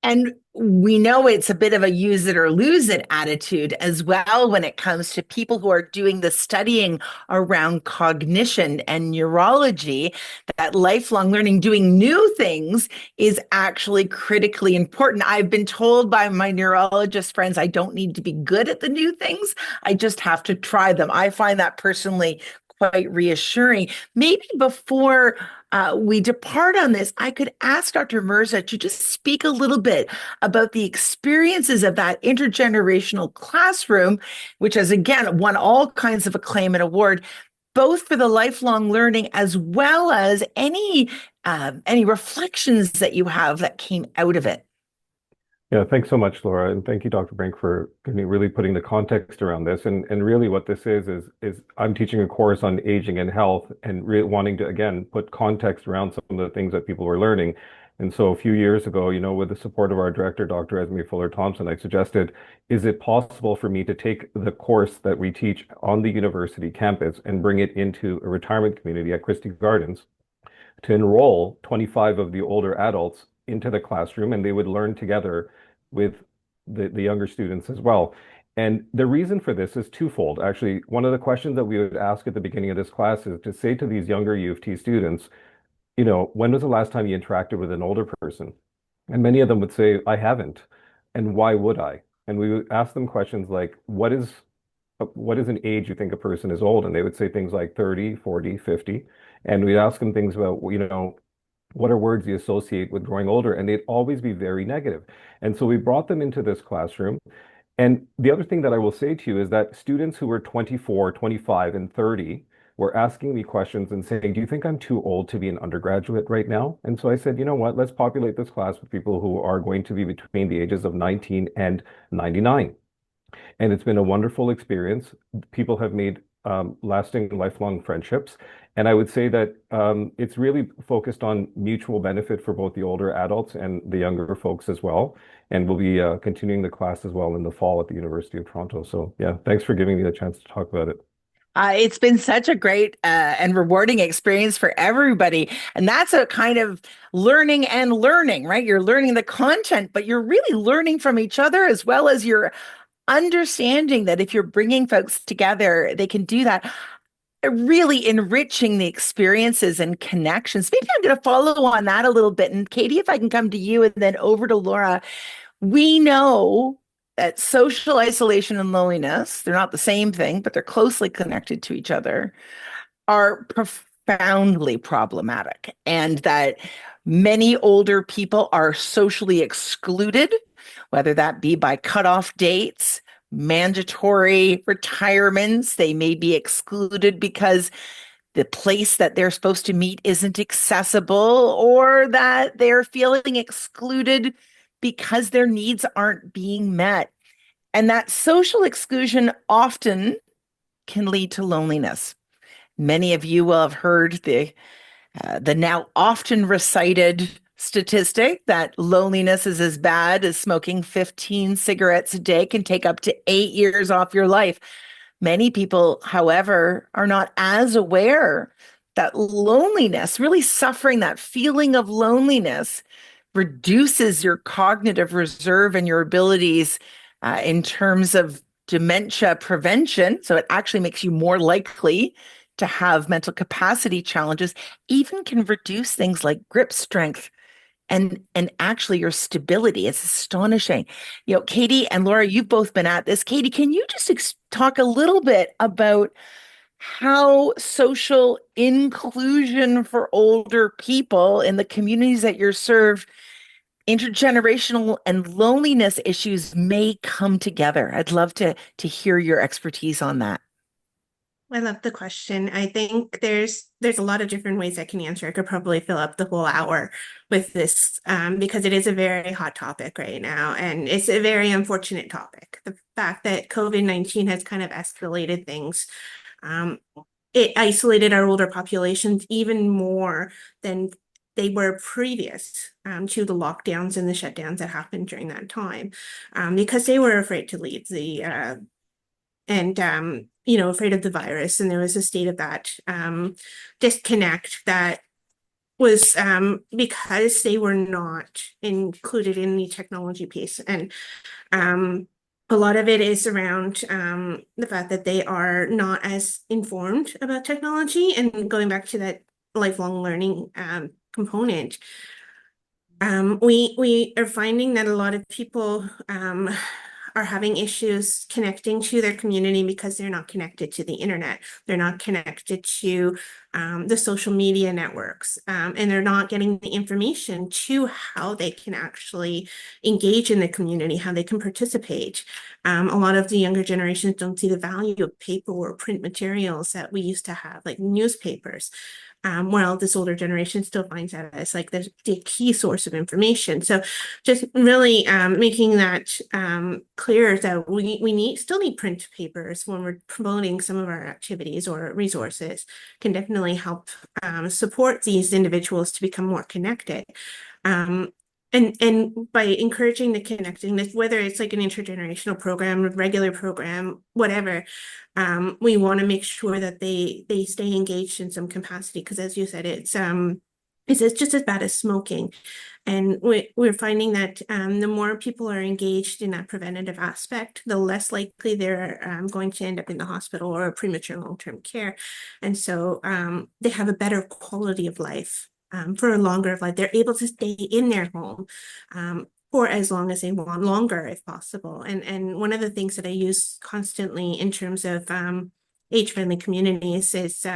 And we know it's a bit of a use it or lose it attitude as well when it comes to people who are doing the studying around cognition and neurology, that lifelong learning, doing new things is actually critically important. I've been told by my neurologist friends, I don't need to be good at the new things. I just have to try them. I find that personally quite reassuring. Maybe before we depart on this, I could ask Dr. Mirza to just speak a little bit about the experiences of that intergenerational classroom, which has again won all kinds of acclaim and award, both for the lifelong learning as well as any reflections that you have that came out of it. Yeah, thanks so much, Laura, and thank you, Dr. Brink, for really putting the context around this. And really, what this is I'm teaching a course on aging and health, and really wanting to again put context around some of the things that people were learning. And so, a few years ago, with the support of our director, Dr. Esme Fuller Thompson, I suggested, is it possible for me to take the course that we teach on the university campus and bring it into a retirement community at Christie Gardens, to enroll 25 of the older adults into the classroom, and they would learn together with the younger students as well. And the reason for this is twofold. Actually, one of the questions that we would ask at the beginning of this class is to say to these younger U of T students, when was the last time you interacted with an older person? And many of them would say, I haven't. And why would I? And we would ask them questions like, what is an age you think a person is old? And they would say things like 30, 40, 50. And we'd ask them things about, what are words you associate with growing older? And they'd always be very negative. And so we brought them into this classroom. And the other thing that I will say to you is that students who were 24, 25, and 30 were asking me questions and saying, do you think I'm too old to be an undergraduate right now? And so I said, you know what, let's populate this class with people who are going to be between the ages of 19 and 99. And it's been a wonderful experience. People have made lasting, lifelong friendships. And I would say that it's really focused on mutual benefit for both the older adults and the younger folks as well. And we'll be continuing the class as well in the fall at the University of Toronto. So yeah, thanks for giving me the chance to talk about it. It's been such a great and rewarding experience for everybody. And that's a kind of learning and learning, right? You're learning the content, but you're really learning from each other as well as you're understanding that if you're bringing folks together, they can do that, really enriching the experiences and connections. Maybe I'm going to follow on that a little bit. And Katie, if I can come to you and then over to Laura, we know that social isolation and loneliness, they're not the same thing, but they're closely connected to each other, are profoundly problematic, and that many older people are socially excluded, whether that be by cutoff dates, mandatory retirements. They may be excluded because the place that they're supposed to meet isn't accessible, or that they're feeling excluded because their needs aren't being met. And that social exclusion often can lead to loneliness. Many of you will have heard the now often recited statistic that loneliness is as bad as smoking 15 cigarettes a day, can take up to 8 years off your life. Many people, however, are not as aware that loneliness, really suffering that feeling of loneliness, reduces your cognitive reserve and your abilities in terms of dementia prevention. So it actually makes you more likely to have mental capacity challenges, even can reduce things like grip strength and actually your stability. It's astonishing. Katie and Laura, you've both been at this. Katie, can you just talk a little bit about how social inclusion for older people in the communities that you're served, intergenerational and loneliness issues may come together? I'd love to hear your expertise on that. I love the question. I think there's a lot of different ways I can answer. I could probably fill up the whole hour with this because it is a very hot topic right now, and it's a very unfortunate topic. The fact that COVID-19 has kind of escalated things. It isolated our older populations even more than they were previous to the lockdowns and the shutdowns that happened during that time, because they were afraid to leave afraid of the virus. And there was a state of that disconnect that was because they were not included in the technology piece. And a lot of it is around the fact that they are not as informed about technology. And going back to that lifelong learning component, we are finding that a lot of people are having issues connecting to their community because they're not connected to the internet. They're not connected to the social media networks, and they're not getting the information to how they can actually engage in the community, how they can participate. A lot of the younger generations don't see the value of paper or print materials that we used to have, like newspapers. While this older generation still finds that as like the key source of information. So just really making that clear that we still need print papers when we're promoting some of our activities or resources, can definitely help support these individuals to become more connected. And by encouraging the connectedness, whether it's like an intergenerational program, a regular program, whatever, we want to make sure that they stay engaged in some capacity, because as you said, it's just as bad as smoking. And we're finding that the more people are engaged in that preventative aspect, the less likely they're going to end up in the hospital or premature long-term care. And so they have a better quality of life. For a longer life, they're able to stay in their home for as long as they want, longer if possible. And one of the things that I use constantly in terms of age-friendly communities is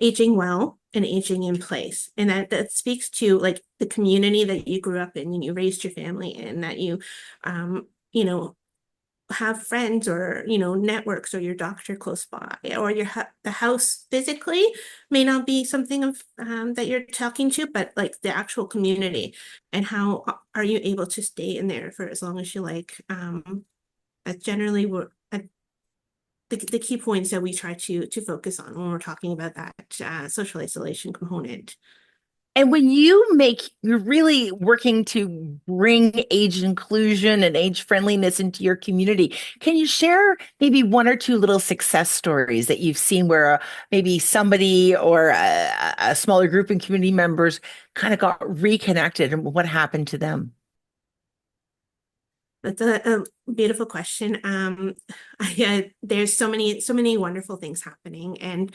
aging well and aging in place. And that speaks to like the community that you grew up in and you raised your family in, that you know, have friends or, you know, networks or your doctor close by, or the house physically may not be something of that you're talking to, but like the actual community, and how are you able to stay in there for as long as you like. That's generally what the key points that we try to focus on when we're talking about that social isolation component. And when you're really working to bring age inclusion and age friendliness into your community, can you share maybe one or two little success stories that you've seen where maybe somebody or a smaller group and community members kind of got reconnected, and what happened to them? That's a beautiful question. There's so many wonderful things happening, and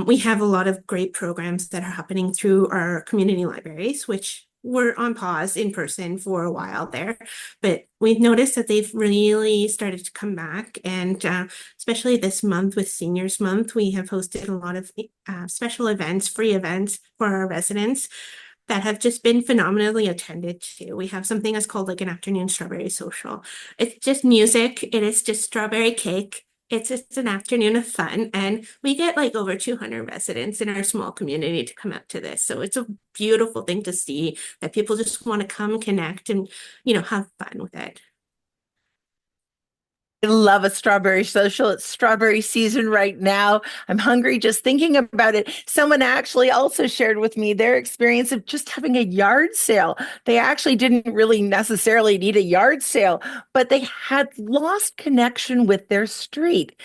we have a lot of great programs that are happening through our community libraries, which were on pause in person for a while there, but we've noticed that they've really started to come back. And especially this month with Seniors Month, we have hosted a lot of special events, free events for our residents that have just been phenomenally attended to. We have something that's called like an afternoon strawberry social. It's just music. It is just strawberry cake. It's just an afternoon of fun. And we get like over 200 residents in our small community to come out to this. So it's a beautiful thing to see that people just want to come connect and, you know, have fun with it. I love a strawberry social. It's strawberry season right now. I'm hungry just thinking about it. Someone actually also shared with me their experience of just having a yard sale. They actually didn't really necessarily need a yard sale, but they had lost connection with their street.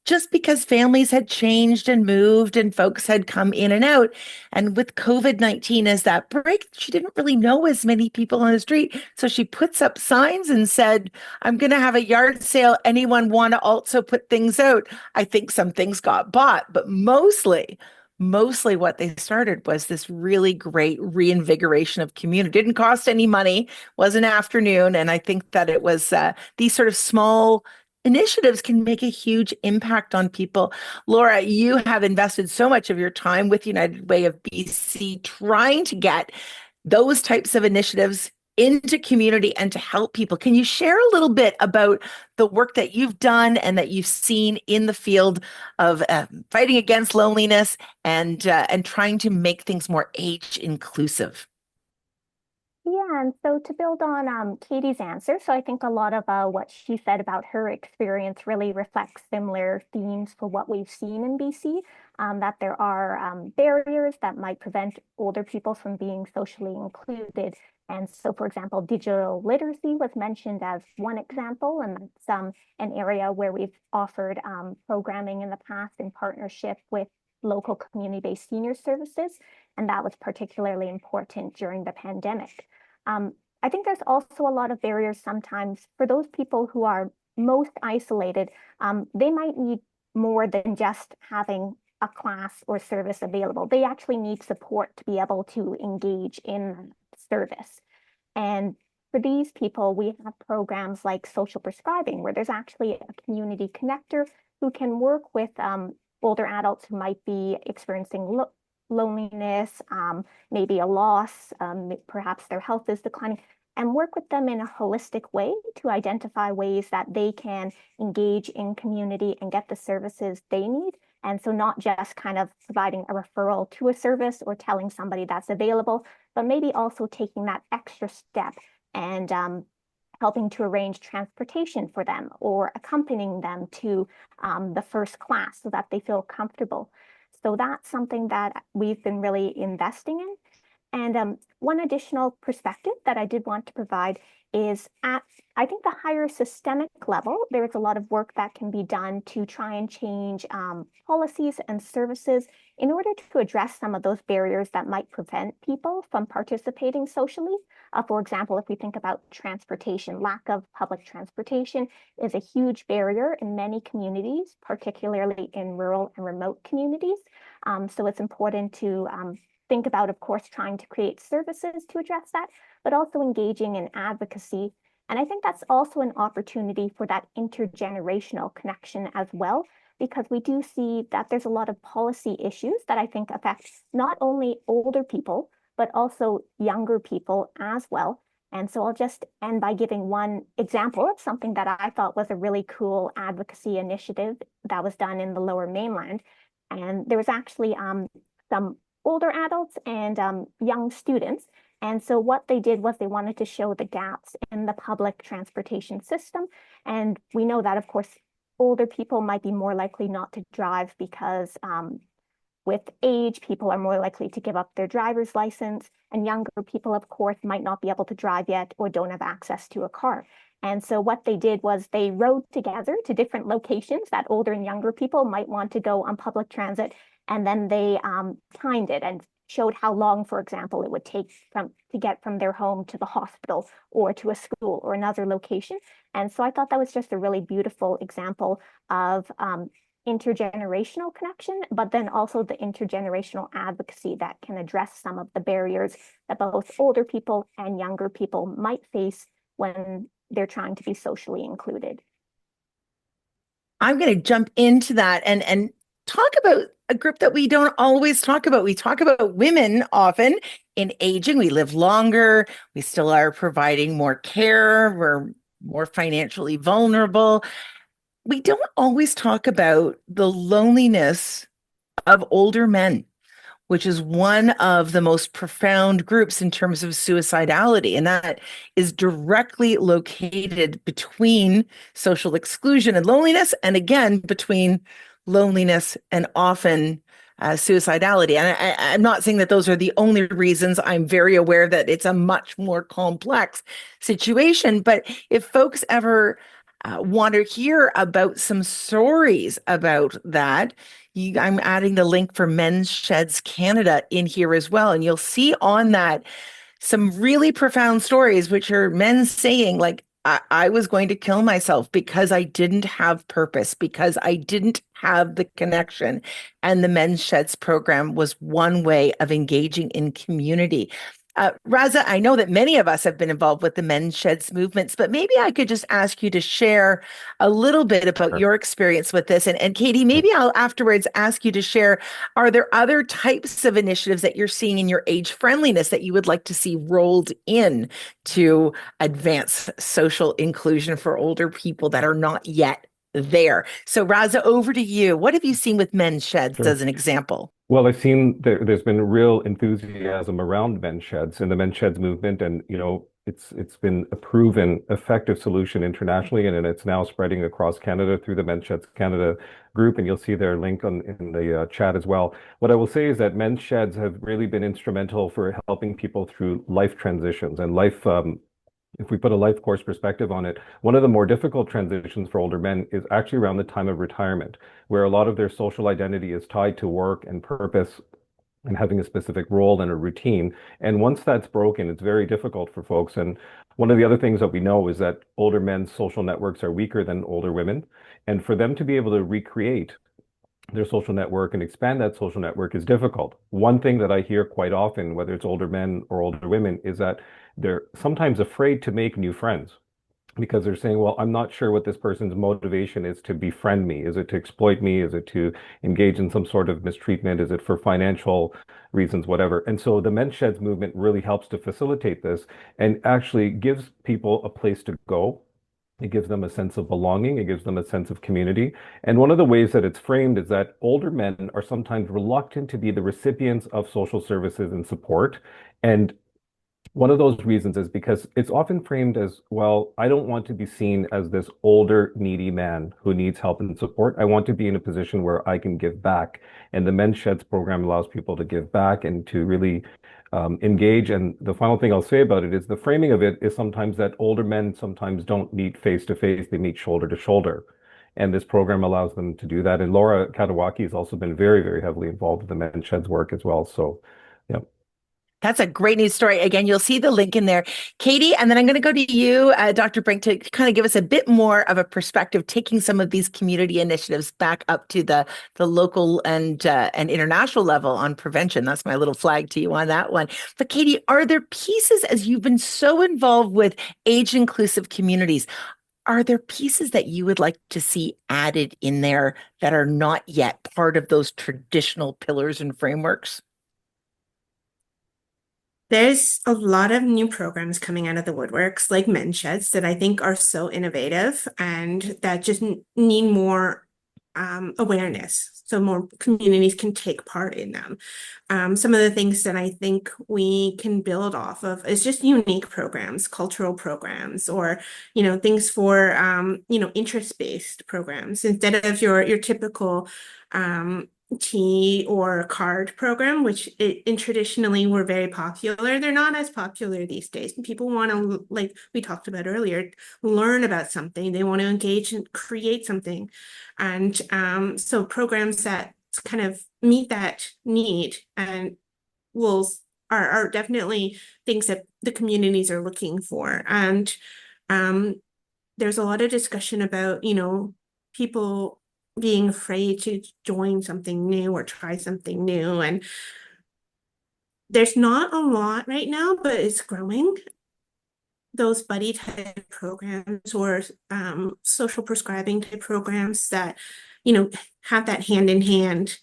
Just because families had changed and moved and folks had come in and out. And with COVID-19 as that break, she didn't really know as many people on the street. So she puts up signs and said, I'm going to have a yard sale. Anyone want to also put things out? I think some things got bought, but mostly what they started was this really great reinvigoration of community. It didn't cost any money, was an afternoon. And I think that it was these sort of small initiatives can make a huge impact on people. Laura, you have invested so much of your time with United Way of BC trying to get those types of initiatives into community and to help people. Can you share a little bit about the work that you've done and that you've seen in the field of fighting against loneliness and trying to make things more age inclusive? Yeah, and so to build on Katie's answer, so I think a lot of what she said about her experience really reflects similar themes for what we've seen in BC, that there are barriers that might prevent older people from being socially included. And so, for example, digital literacy was mentioned as one example, and that's an area where we've offered programming in the past in partnership with local community-based senior services, and that was particularly important during the pandemic. I think there's also a lot of barriers sometimes for those people who are most isolated. They might need more than just having a class or service available. They actually need support to be able to engage in service. And for these people, we have programs like social prescribing, where there's actually a community connector who can work with older adults who might be experiencing loneliness, maybe a loss, perhaps their health is declining, and work with them in a holistic way to identify ways that they can engage in community and get the services they need. And so not just kind of providing a referral to a service or telling somebody that's available, but maybe also taking that extra step and helping to arrange transportation for them or accompanying them to the first class so that they feel comfortable. So that's something that we've been really investing in. And one additional perspective that I did want to provide is at, I think, the higher systemic level, there is a lot of work that can be done to try and change policies and services in order to address some of those barriers that might prevent people from participating socially. For example, if we think about transportation, lack of public transportation is a huge barrier in many communities, particularly in rural and remote communities. So it's important to think about, of course, trying to create services to address that, but also engaging in advocacy. And I think that's also an opportunity for that intergenerational connection as well, because we do see that there's a lot of policy issues that I think affect not only older people, but also younger people as well. And so I'll just end by giving one example of something that I thought was a really cool advocacy initiative that was done in the Lower Mainland. And there was actually some older adults and young students. And so what they did was they wanted to show the gaps in the public transportation system. And we know that, of course, older people might be more likely not to drive because with age, people are more likely to give up their driver's license, and younger people, of course, might not be able to drive yet or don't have access to a car. And so what they did was they rode together to different locations that older and younger people might want to go on public transit, and then they timed it and showed how long, for example, it would take to get from their home to the hospital or to a school or another location. And so I thought that was just a really beautiful example of intergenerational connection, but then also the intergenerational advocacy that can address some of the barriers that both older people and younger people might face when they're trying to be socially included. I'm going to jump into that and talk about a group that we don't always talk about. We talk about women often in aging. We live longer. We still are providing more care. We're more financially vulnerable. We don't always talk about the loneliness of older men, which is one of the most profound groups in terms of suicidality. And that is directly located between social exclusion and loneliness, and again, between loneliness and often suicidality. And I'm not saying that those are the only reasons. I'm very aware that it's a much more complex situation. But if folks ever want to hear about some stories about that, I'm adding the link for Men's Sheds Canada in here as well. And you'll see on that some really profound stories, which are men saying, like, I was going to kill myself because I didn't have purpose, because I didn't have the connection. And the Men's Sheds program was one way of engaging in community. Raza, I know that many of us have been involved with the Men's Sheds movements, but maybe I could just ask you to share a little bit about your experience with this. And Katie, maybe I'll afterwards ask you to share, are there other types of initiatives that you're seeing in your age friendliness that you would like to see rolled in to advance social inclusion for older people that are not yet there? So Raza, over to you. What have you seen with Men's Sheds as an example? Well, I've seen there's been real enthusiasm around men's sheds and the men's sheds movement, and it's been a proven effective solution internationally, and it's now spreading across Canada through the Men's Sheds Canada group, and you'll see their link in the chat as well. What I will say is that men's sheds have really been instrumental for helping people through life transitions and life. If we put a life course perspective on it, one of the more difficult transitions for older men is actually around the time of retirement, where a lot of their social identity is tied to work and purpose and having a specific role and a routine. And once that's broken, it's very difficult for folks. And one of the other things that we know is that older men's social networks are weaker than older women. And for them to be able to recreate their social network and expand that social network is difficult. One thing that I hear quite often, whether it's older men or older women, is that they're sometimes afraid to make new friends because they're saying, well, I'm not sure what this person's motivation is to befriend me. Is it to exploit me? Is it to engage in some sort of mistreatment? Is it for financial reasons, whatever? And so the Men's Sheds movement really helps to facilitate this and actually gives people a place to go. It gives them a sense of belonging. It gives them a sense of community. And one of the ways that it's framed is that older men are sometimes reluctant to be the recipients of social services and support. And one of those reasons is because it's often framed as, well, I don't want to be seen as this older, needy man who needs help and support. I want to be in a position where I can give back. And the Men's Sheds program allows people to give back and to really engage. And the final thing I'll say about it is the framing of it is sometimes that older men sometimes don't meet face to face, they meet shoulder to shoulder. And this program allows them to do that. And Laura Katawaki has also been very, very heavily involved with the Men's Sheds work as well. So, yeah. That's a great news story. Again, you'll see the link in there, Katie, and then I'm going to go to you, Dr. Brink, to kind of give us a bit more of a perspective, taking some of these community initiatives back up to the local and international level on prevention. That's my little flag to you on that one. But Katie, are there pieces, as you've been so involved with age-inclusive communities, are there pieces that you would like to see added in there that are not yet part of those traditional pillars and frameworks? There's a lot of new programs coming out of the woodworks, like Mensheds, that I think are so innovative and that just need more awareness, so more communities can take part in them. Some of the things that I think we can build off of is just unique programs, cultural programs, or things for interest-based programs instead of your typical tea or card program, which traditionally were very popular. They're not as popular these days. People want to, like we talked about earlier, learn about something. They want to engage and create something. And so programs that kind of meet that need and are definitely things that the communities are looking for. And there's a lot of discussion about, people being afraid to join something new or try something new. And there's not a lot right now, but it's growing. Those buddy type programs or social prescribing type programs that, have that hand in hand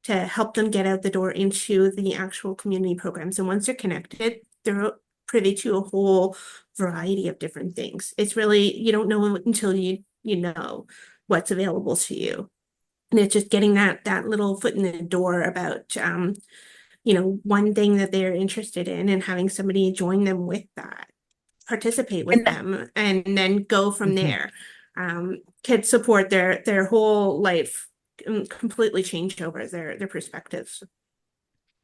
to help them get out the door into the actual community programs. And once they're connected, they're privy to a whole variety of different things. It's really, you don't know until you know what's available to you. And it's just getting that little foot in the door about, one thing that they're interested in and having somebody join them with that, participate with them, and then go from there. Kids support their whole life, completely change over their perspectives.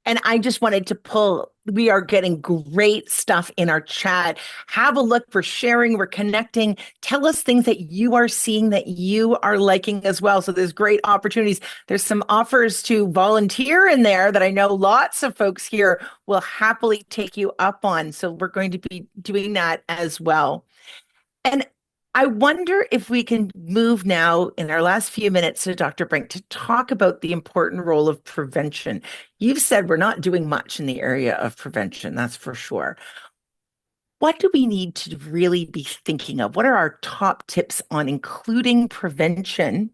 And I just wanted to we are getting great stuff in our chat. Have a look. For sharing. We're connecting. Tell us things that you are seeing that you are liking as well. So there's great opportunities. There's some offers to volunteer in there that I know lots of folks here will happily take you up on. So we're going to be doing that as well. And I wonder if we can move now in our last few minutes to Dr. Brink to talk about the important role of prevention. You've said we're not doing much in the area of prevention, that's for sure. What do we need to really be thinking of? What are our top tips on including prevention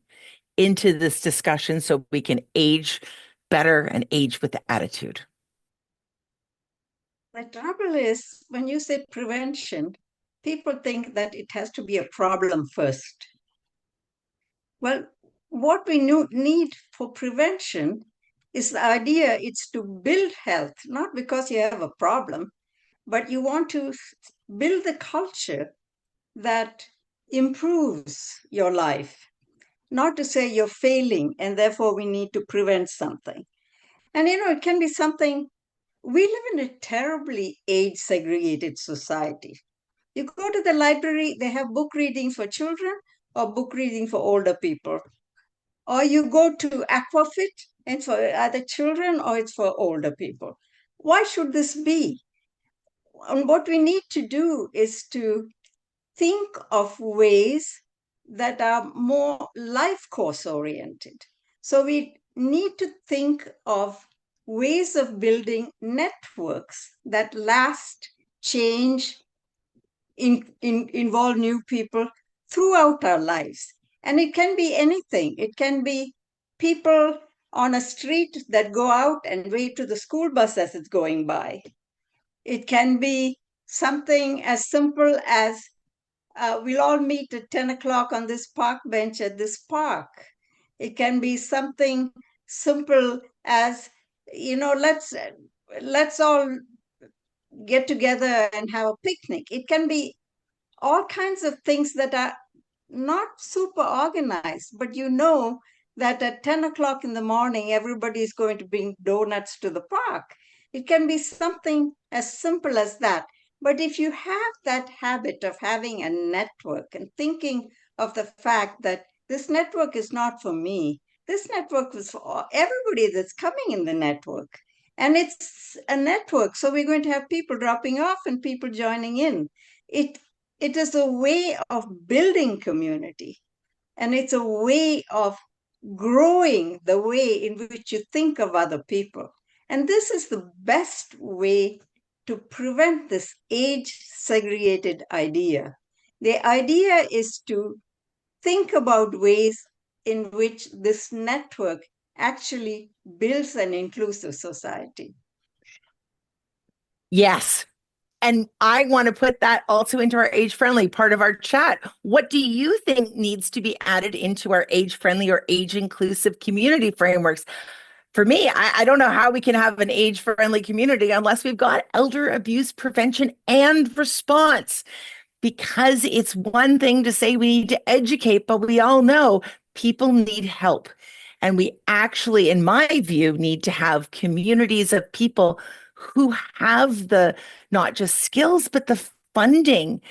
into this discussion so we can age better and age with attitude? The trouble is, when you say prevention, people think that it has to be a problem first. Well, what we need for prevention is the idea it's to build health, not because you have a problem, but you want to build the culture that improves your life, not to say you're failing and therefore we need to prevent something. And it can be something. We live in a terribly age segregated society. You go to the library, they have book reading for children or book reading for older people. Or you go to Aquafit and for either children or it's for older people. Why should this be? And what we need to do is to think of ways that are more life course oriented. So we need to think of ways of building networks that last, change, involve new people throughout our lives. And it can be anything. It can be people on a street that go out and wave to the school bus as it's going by. It can be something as simple as we'll all meet at 10 o'clock on this park bench at this park. It can be something simple as, let's all get together and have a picnic. It can be all kinds of things that are not super organized, but that at 10 o'clock in the morning, everybody is going to bring donuts to the park. It can be something as simple as that. But if you have that habit of having a network and thinking of the fact that this network is not for me, this network is for everybody that's coming in the network. And it's a network. So we're going to have people dropping off and people joining in. It is a way of building community. And it's a way of growing the way in which you think of other people. And this is the best way to prevent this age segregated idea. The idea is to think about ways in which this network actually builds an inclusive society. Yes. And I want to put that also into our age-friendly part of our chat. What do you think needs to be added into our age-friendly or age-inclusive community frameworks? For me, I don't know how we can have an age-friendly community unless we've got elder abuse prevention and response. Because it's one thing to say we need to educate, but we all know people need help. And we actually, in my view, need to have communities of people who have the not just skills, but the funding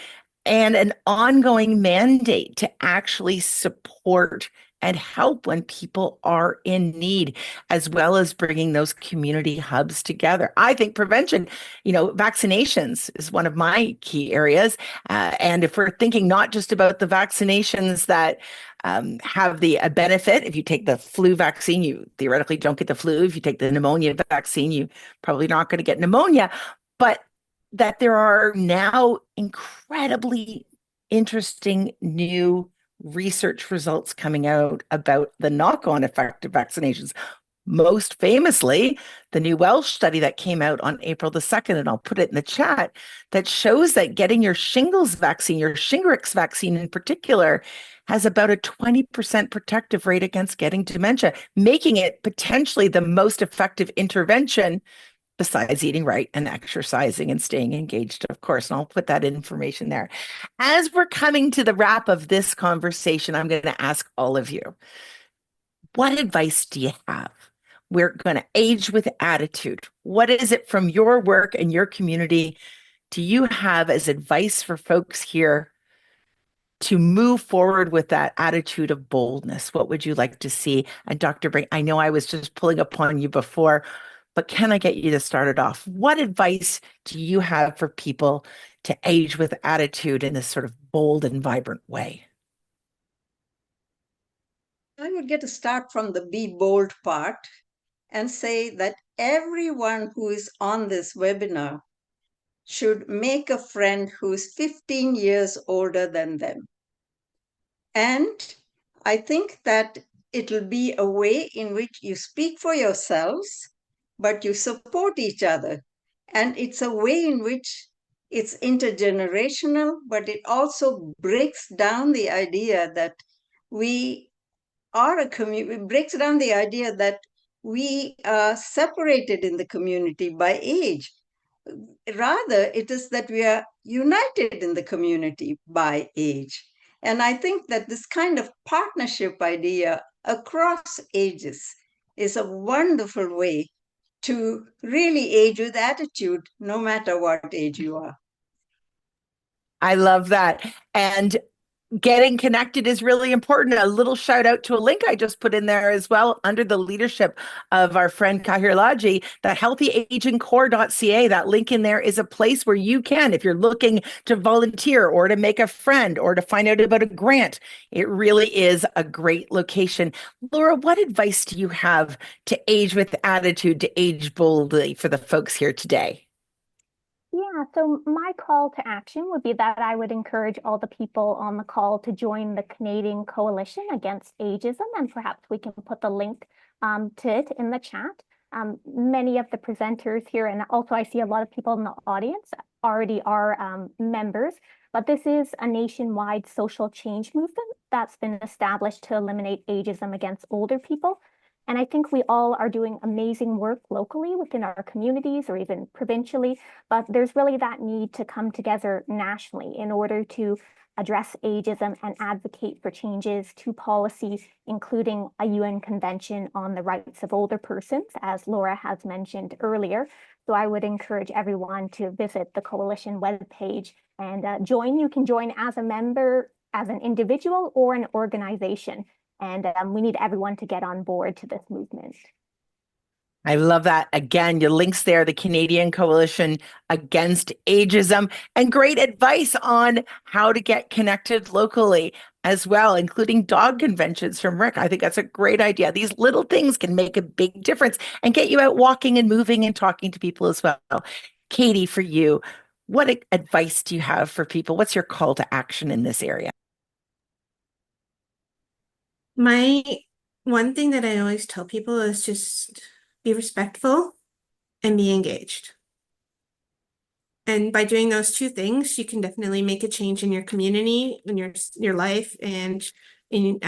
and an ongoing mandate to actually support and help when people are in need, as well as bringing those community hubs together. I think prevention, vaccinations is one of my key areas. And if we're thinking not just about the vaccinations that have the benefit, if you take the flu vaccine, you theoretically don't get the flu. If you take the pneumonia vaccine, you probably not going to get pneumonia. But that there are now incredibly interesting new research results coming out about the knock-on effect of vaccinations. Most famously, the new Welsh study that came out on April the 2nd, and I'll put it in the chat, that shows that getting your shingles vaccine, your Shingrix vaccine in particular, has about a 20% protective rate against getting dementia, making it potentially the most effective intervention besides eating right and exercising and staying engaged, of course. And I'll put that information there. As we're coming to the wrap of this conversation, I'm going to ask all of you, what advice do you have? We're going to age with attitude. What is it from your work and your community do you have as advice for folks here to move forward with that attitude of boldness? What would you like to see? And Dr. Brink, I know I was just pulling upon you before, but can I get you to start it off? What advice do you have for people to age with attitude in this sort of bold and vibrant way? I would get to start from the be bold part and say that everyone who is on this webinar should make a friend who is 15 years older than them. And I think that it'll be a way in which you speak for yourselves, but you support each other. And it's a way in which it's intergenerational, but it also breaks down the idea that we are a community, it breaks down the idea that we are separated in the community by age. Rather, it is that we are united in the community by age. And I think that this kind of partnership idea across ages is a wonderful way to really age with attitude, no matter what age you are. I love that. And getting connected is really important. A little shout out to a link I just put in there as well under the leadership of our friend Kahir Laji, that healthyagingcore.ca. That link in there is a place where you can, if you're looking to volunteer or to make a friend or to find out about a grant, it really is a great location. Laura, what advice do you have to age with attitude, to age boldly for the folks here today? Yeah, so my call to action would be that I would encourage all the people on the call to join the Canadian Coalition Against Ageism, and perhaps we can put the link to it in the chat. Many of the presenters here, and also I see a lot of people in the audience already are members, but this is a nationwide social change movement that's been established to eliminate ageism against older people. And I think we all are doing amazing work locally within our communities or even provincially, but there's really that need to come together nationally in order to address ageism and advocate for changes to policies, including a UN Convention on the Rights of Older Persons, as Laura has mentioned earlier. So I would encourage everyone to visit the coalition webpage and join. You can join as a member, as an individual, or an organization. And we need everyone to get on board to this movement. I love that. Again, your links there, the Canadian Coalition Against Ageism, and great advice on how to get connected locally as well, including dog conventions from Rick. I think that's a great idea. These little things can make a big difference and get you out walking and moving and talking to people as well. Katie, for you, what advice do you have for people? What's your call to action in this area? My one thing that I always tell people is just be respectful and be engaged. And by doing those two things, you can definitely make a change in your community, in your life, and in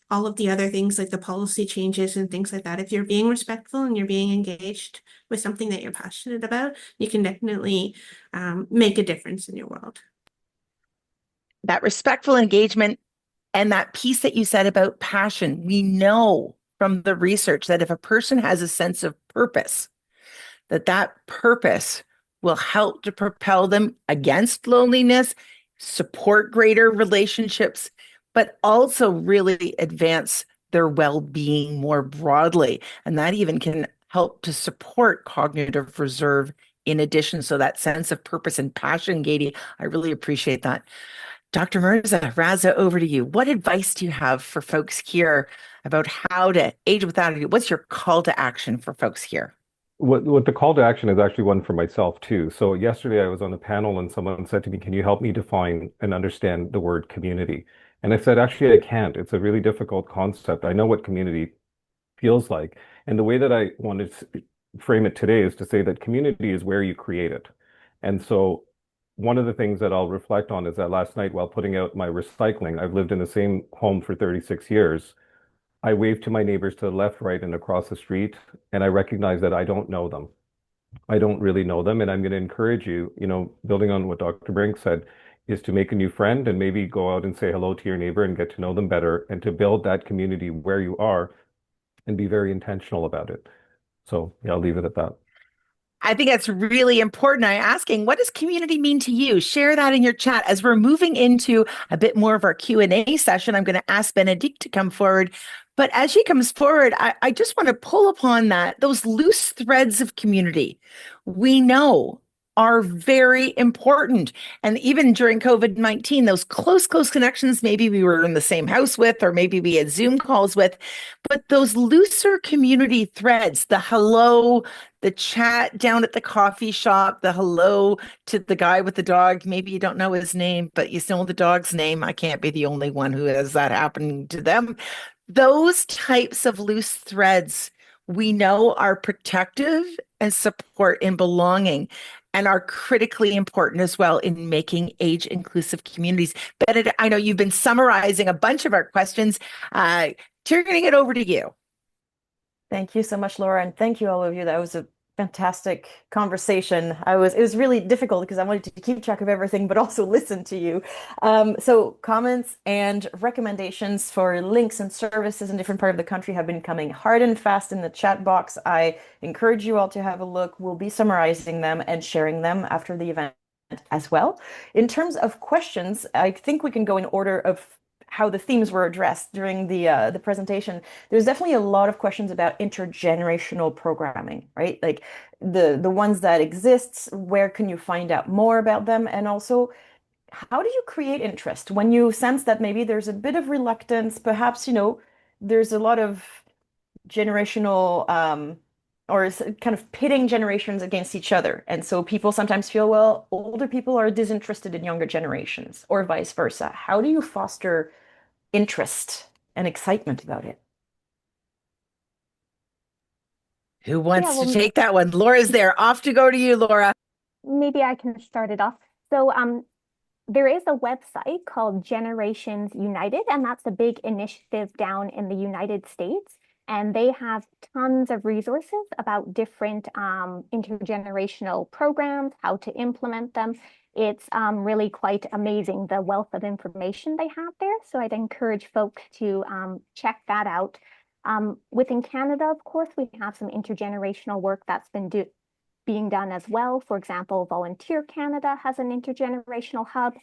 all of the other things like the policy changes and things like that. If you're being respectful and you're being engaged with something that you're passionate about, you can definitely make a difference in your world. That respectful engagement and that piece that you said about passion, we know from the research that if a person has a sense of purpose, that purpose will help to propel them against loneliness, support greater relationships, but also really advance their well-being more broadly. And that even can help to support cognitive reserve in addition. So that sense of purpose and passion, Katie, I really appreciate that. Dr. Raza, over to you. What advice do you have for folks here about how to age without it? What's your call to action for folks here? What the call to action is actually one for myself too. So yesterday I was on a panel and someone said to me, "Can you help me define and understand the word community?" And I said, "Actually, I can't. It's a really difficult concept. I know what community feels like." And the way that I wanted to frame it today is to say that community is where you create it. And so one of the things that I'll reflect on is that last night while putting out my recycling, I've lived in the same home for 36 years. I wave to my neighbors to the left, right, and across the street, and I recognize that I don't know them. I don't really know them, and I'm going to encourage you, building on what Dr. Brink said, is to make a new friend and maybe go out and say hello to your neighbor and get to know them better and to build that community where you are and be very intentional about it. So yeah, I'll leave it at that. I think that's really important. I'm asking, what does community mean to you? Share that in your chat. As we're moving into a bit more of our Q&A session, I'm going to ask Benedict to come forward. But as she comes forward, I just want to pull upon those loose threads of community we know are very important. And even during COVID-19, those close connections, maybe we were in the same house with, or maybe we had Zoom calls with, but those looser community threads, the hello, the chat down at the coffee shop, the hello to the guy with the dog. Maybe you don't know his name, but you know the dog's name. I can't be the only one who has that happening to them. Those types of loose threads we know are protective and support in belonging and are critically important as well in making age inclusive communities. Benedict, I know you've been summarizing a bunch of our questions. Turning it over to you. Thank you so much, Laura, and thank you all of you. That was a fantastic conversation. It was really difficult because I wanted to keep track of everything, but also listen to you. So comments and recommendations for links and services in different parts of the country have been coming hard and fast in the chat box. I encourage you all to have a look. We'll be summarizing them and sharing them after the event as well. In terms of questions, I think we can go in order of how the themes were addressed during the presentation. There's definitely a lot of questions about intergenerational programming, right? Like the ones that exist, where can you find out more about them? And also, how do you create interest when you sense that maybe there's a bit of reluctance, perhaps, there's a lot of generational or kind of pitting generations against each other. And so people sometimes feel, well, older people are disinterested in younger generations or vice versa. How do you foster interest and excitement about it? Who wants to take that one? Laura's there. Off to go to you, Laura. Maybe I can start it off. So there is a website called Generations United, and that's a big initiative down in the United States. And they have tons of resources about different intergenerational programs, how to implement them. It's really quite amazing, the wealth of information they have there. So I'd encourage folks to check that out. Within Canada, of course, we have some intergenerational work that's been being done as well. For example, Volunteer Canada has an intergenerational hub.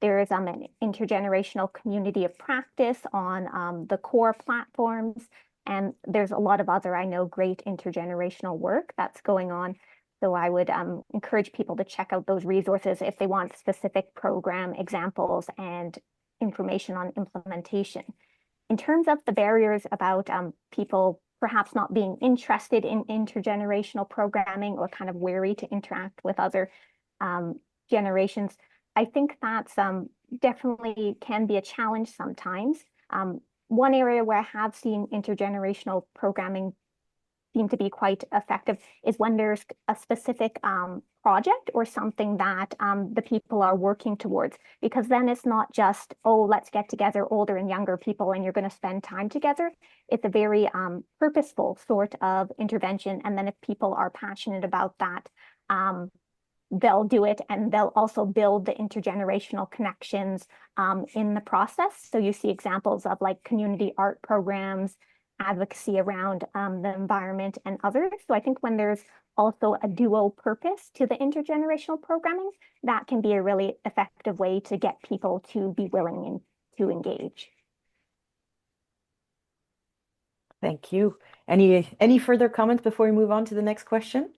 There is an intergenerational community of practice on the core platforms. And there's a lot of other, I know, great intergenerational work that's going on. So I would encourage people to check out those resources if they want specific program examples and information on implementation. In terms of the barriers about people perhaps not being interested in intergenerational programming or kind of wary to interact with other generations, I think that's definitely can be a challenge sometimes. One area where I have seen intergenerational programming seem to be quite effective is when there's a specific project or something that the people are working towards, because then it's not just, oh, let's get together older and younger people and you're going to spend time together. It's a very purposeful sort of intervention. And then if people are passionate about that, they'll do it, and they'll also build the intergenerational connections in the process. So you see examples of like community art programs, advocacy around the environment and others. So I think when there's also a dual purpose to the intergenerational programming, that can be a really effective way to get people to be willing to engage. Thank you. Any further comments before we move on to the next question?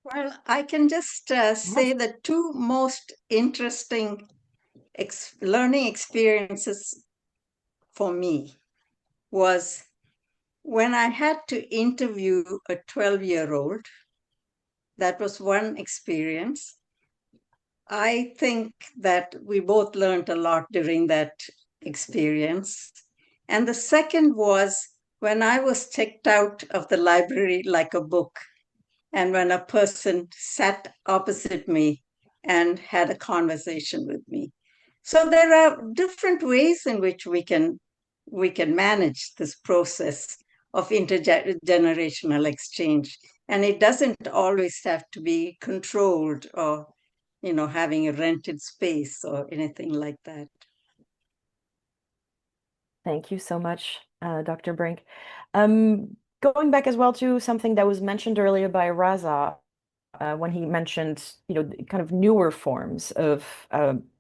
Well, I can just say the two most interesting learning experiences for me was when I had to interview a 12-year-old. That was one experience. I think that we both learned a lot during that experience. And the second was when I was checked out of the library like a book, and when a person sat opposite me and had a conversation with me. So there are different ways in which we can manage this process of intergenerational exchange. And it doesn't always have to be controlled or, having a rented space or anything like that. Thank you so much, Dr. Brink. Going back as well to something that was mentioned earlier by Raza, when he mentioned, kind of newer forms of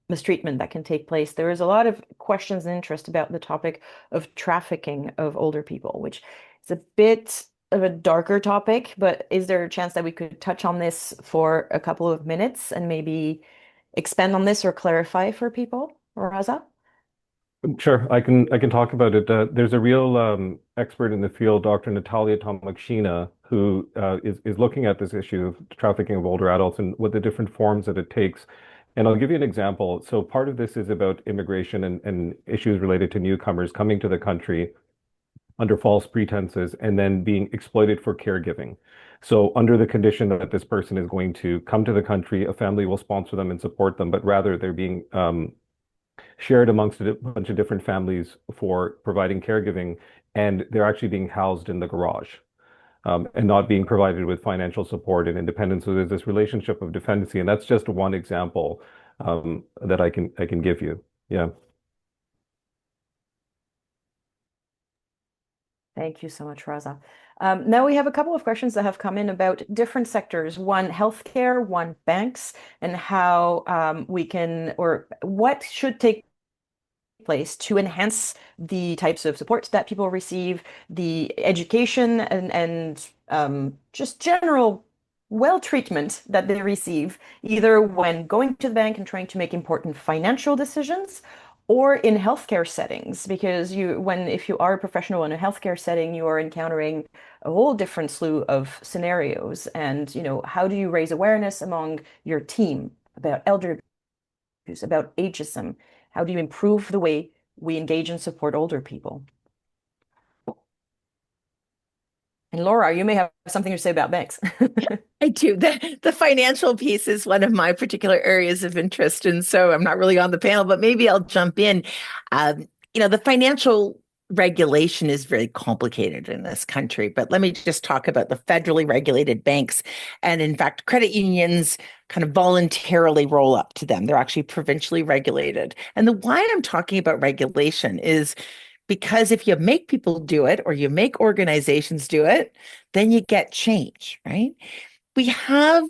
mistreatment that can take place. There is a lot of questions and interest about the topic of trafficking of older people, which is a bit of a darker topic, but is there a chance that we could touch on this for a couple of minutes and maybe expand on this or clarify for people, Raza? Sure, I can talk about it. There's a real expert in the field, Dr. Natalia Tomashina, who is looking at this issue of trafficking of older adults and what the different forms that it takes. And I'll give you an example. So part of this is about immigration and issues related to newcomers coming to the country under false pretenses and then being exploited for caregiving. So under the condition that this person is going to come to the country, a family will sponsor them and support them, but rather they're being shared amongst a bunch of different families for providing caregiving, and they're actually being housed in the garage and not being provided with financial support and independence. So there's this relationship of dependency, and that's just one example that I can give you. Yeah. Thank you so much, Raza. Now we have a couple of questions that have come in about different sectors, one healthcare, one banks, and how we can, or what should take place to enhance the types of support that people receive, the education and just general well-treatment that they receive, either when going to the bank and trying to make important financial decisions, or in healthcare settings, because if you are a professional in a healthcare setting, you are encountering a whole different slew of scenarios. And, how do you raise awareness among your team about elder abuse, about ageism? How do you improve the way we engage and support older people? And Laura, you may have something to say about banks. I do. The financial piece is one of my particular areas of interest. And so I'm not really on the panel, but maybe I'll jump in. The financial regulation is very complicated in this country, but let me just talk about the federally regulated banks. And in fact, credit unions kind of voluntarily roll up to them. They're actually provincially regulated. And the why I'm talking about regulation is because if you make people do it or you make organizations do it, then you get change, right? We have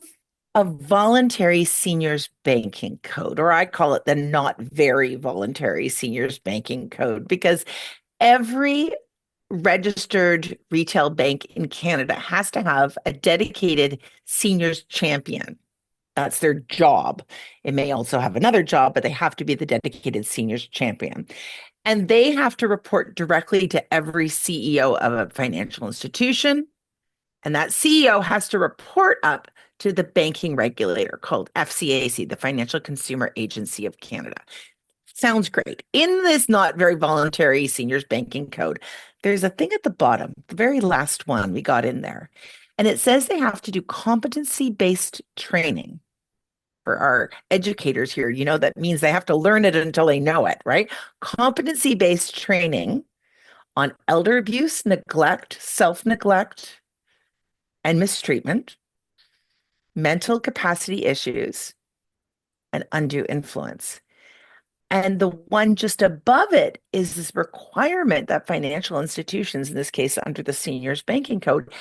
a voluntary seniors banking code, or I call it the not very voluntary seniors banking code, because every registered retail bank in Canada has to have a dedicated seniors champion. That's their job. It may also have another job, but they have to be the dedicated seniors champion. And they have to report directly to every CEO of a financial institution. And that CEO has to report up to the banking regulator called FCAC, the Financial Consumer Agency of Canada. Sounds great. In this not very voluntary seniors banking code, there's a thing at the bottom, the very last one we got in there. And it says they have to do competency-based training. For our educators here, you know, that means they have to learn it until they know it, right? Competency-based training on elder abuse, neglect, self-neglect, and mistreatment, mental capacity issues, and undue influence. And the one just above it is this requirement that financial institutions, in this case under the Seniors Banking Code,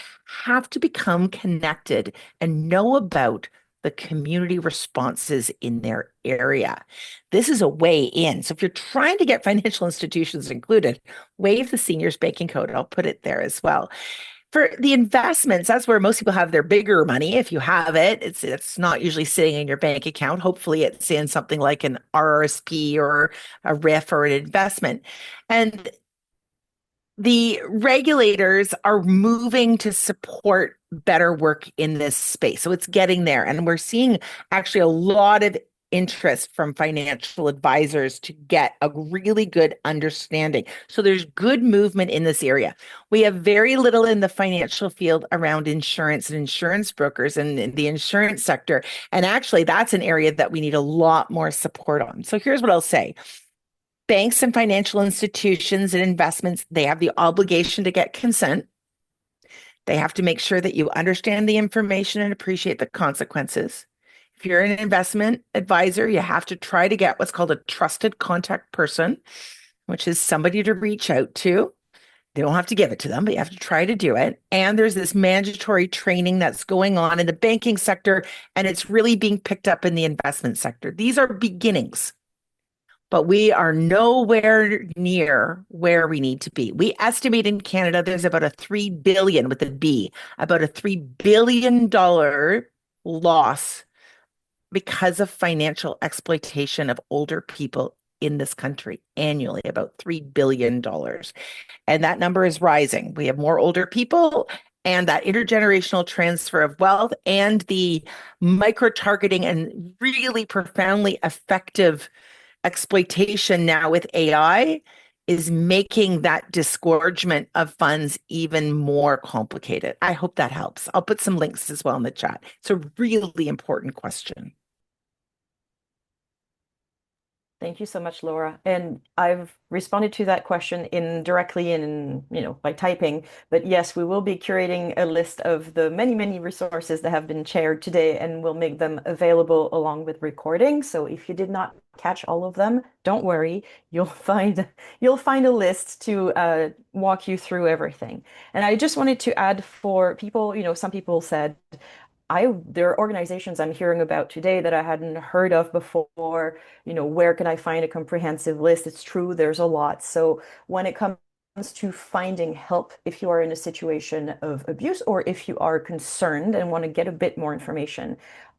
have to become connected and know about the community responses in their area. This is a way in. So if you're trying to get financial institutions included, waive the Seniors Banking Code. I'll put it there as well. For the investments, that's where most people have their bigger money. If you have it, it's not usually sitting in your bank account. Hopefully, it's in something like an RRSP or a RIF or an investment. And the regulators are moving to support better work in this space. So it's getting there. And we're seeing actually a lot of interest from financial advisors to get a really good understanding. So there's good movement in this area. We have very little in the financial field around insurance and insurance brokers and the insurance sector. And actually, that's an area that we need a lot more support on. So here's what I'll say. Banks and financial institutions and investments, they have the obligation to get consent. They have to make sure that you understand the information and appreciate the consequences. If you're an investment advisor, you have to try to get what's called a trusted contact person, which is somebody to reach out to. They don't have to give it to them, but you have to try to do it. And there's this mandatory training that's going on in the banking sector, and it's really being picked up in the investment sector. These are beginnings, but we are nowhere near where we need to be. We estimate in Canada there's about a $3 billion with a B, about a $3 billion loss because of financial exploitation of older people in this country annually, about $3 billion. And that number is rising. We have more older people, and that intergenerational transfer of wealth and the micro-targeting and really profoundly effective exploitation now with AI is making that disgorgement of funds even more complicated. I hope that helps. I'll put some links as well in the chat. It's a really important question. Thank you so much, Laura. And I've responded to that question directly by typing. But yes, we will be curating a list of the many, many resources that have been shared today, and we'll make them available along with recording. So if you did not catch all of them, don't worry, you'll find a list to walk you through everything. And I just wanted to add for people, some people said, there are organizations I'm hearing about today that I hadn't heard of before. Where can I find a comprehensive list? It's true, there's a lot. So when it comes to finding help, if you are in a situation of abuse or if you are concerned and want to get a bit more information,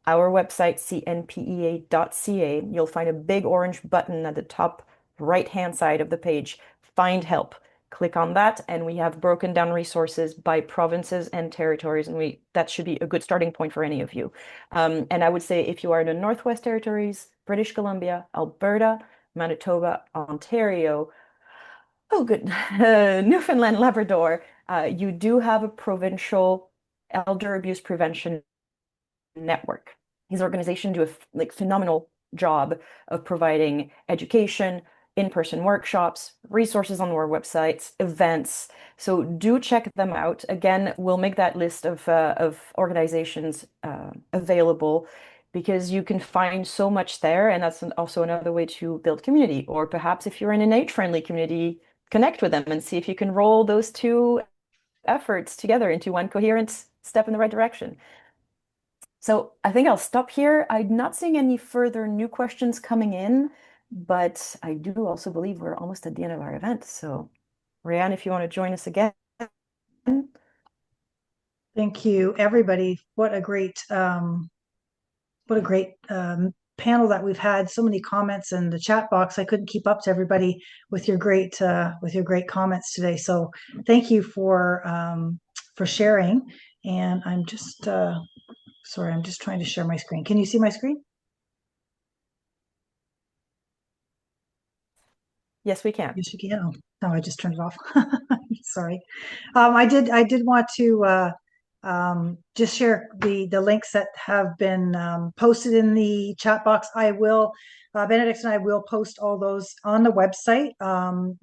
our website, cnpea.ca, you'll find a big orange button at the top right-hand side of the page, Find Help. Click on that, and we have broken down resources by provinces and territories, and that should be a good starting point for any of you. And I would say if you are in the Northwest Territories, British Columbia, Alberta, Manitoba, Ontario, Newfoundland, Labrador, you do have a provincial elder abuse prevention network. These organizations do a phenomenal job of providing education, in-person workshops, resources on our websites, events. So do check them out. Again, we'll make that list of organizations available because you can find so much there. And that's also another way to build community. Or perhaps if you're in an age-friendly community, connect with them and see if you can roll those two efforts together into one coherent step in the right direction. So I think I'll stop here. I'm not seeing any further new questions coming in, but I do also believe we're almost at the end of our event. So Ryan, if you want to join us again. Thank you, everybody. What a great panel that we've had. So many comments in the chat box. I couldn't keep up to everybody with your great comments today. So thank you for sharing. And I'm just sorry, I'm just trying to share my screen. Can you see my screen? Yes, we can. Yes, you can. Oh, no, I just turned it off. Sorry. I did want to just share the links that have been posted in the chat box. I will, Benedict and I will post all those on the website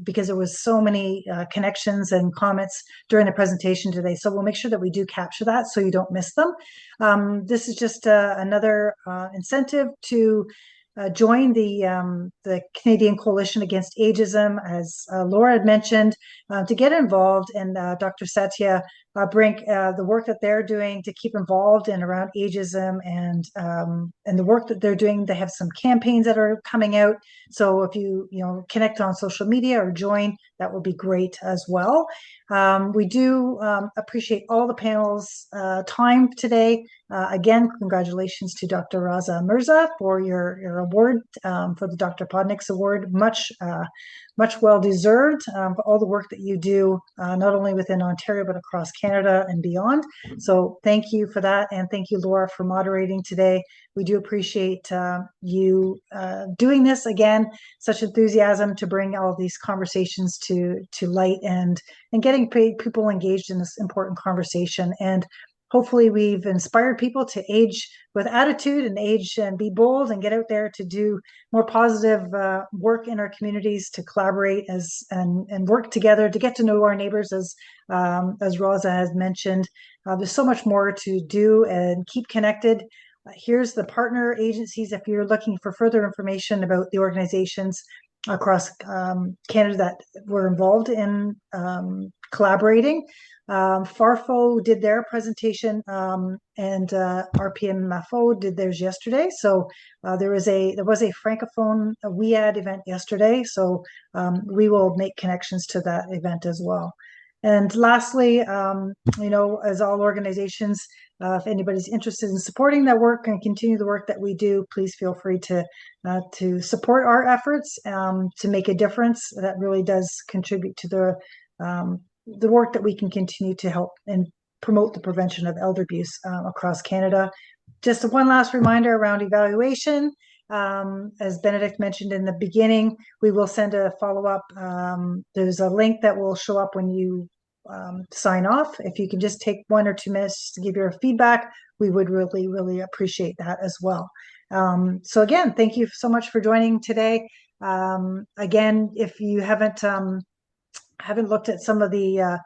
because there was so many connections and comments during the presentation today. So we'll make sure that we do capture that so you don't miss them. This is just another incentive to join the Canadian Coalition Against Ageism, as Laura had mentioned, to get involved, and Dr. Satya Brink, the work that they're doing to keep involved in around ageism, and the work that they're doing. They have some campaigns that are coming out. So if you connect on social media or join, that would be great as well. We do appreciate all the panel's time today. Again, congratulations to Dr. Raza Mirza for your award, for the Dr. Podniks Award. Much well deserved for all the work that you do, not only within Ontario, but across Canada and beyond. So thank you for that. And thank you, Laura, for moderating today. We do appreciate you doing this again, such enthusiasm to bring all these conversations to light and getting people engaged in this important conversation. And hopefully we've inspired people to age with attitude and age and be bold and get out there to do more positive work in our communities, to collaborate and work together to get to know our neighbors, as Rosa has mentioned. There's so much more to do, and keep connected. Here's the partner agencies if you're looking for further information about the organizations across Canada that were involved in collaborating. FARFO did their presentation, and RPMFO did theirs yesterday. So there was a Francophone WEAAD event yesterday. So we will make connections to that event as well. And lastly, as all organizations, if anybody's interested in supporting that work and continue the work that we do, please feel free to support our efforts to make a difference. That really does contribute to the work that we can continue to help and promote the prevention of elder abuse across Canada. Just one last reminder around evaluation. As Benedict mentioned in the beginning, we will send a follow-up. There's a link that will show up when you sign off. If you can just take 1 or 2 minutes to give your feedback, we would really, really appreciate that as well. So again, thank you so much for joining today. Again, if you haven't looked at some of the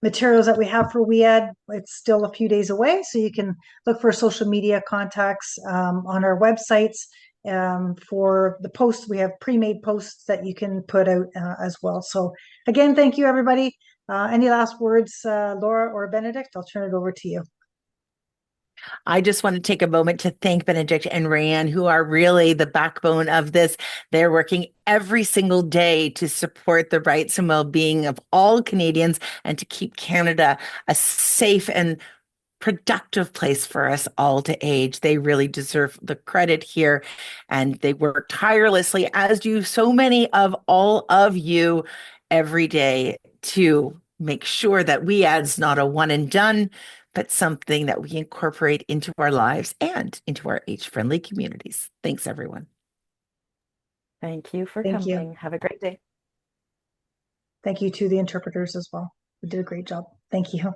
materials that we have for WEAAD, it's still a few days away, so you can look for social media contacts on our websites. For the posts, we have pre-made posts that you can put out as well. So again, thank you, everybody. Any last words, Laura or Benedict? I'll turn it over to you. I just want to take a moment to thank Benedict and Rayanne, who are really the backbone of this. They're working every single day to support the rights and well-being of all Canadians and to keep Canada a safe and productive place for us all to age. They really deserve the credit here, and they work tirelessly, as do so many of all of you, every day to make sure that WEAAD's not a one and done, but something that we incorporate into our lives and into our age-friendly communities. Thanks, everyone. Thank you for Thank coming. you. Have a great day. Thank you to the interpreters as well. They did a great job. Thank you.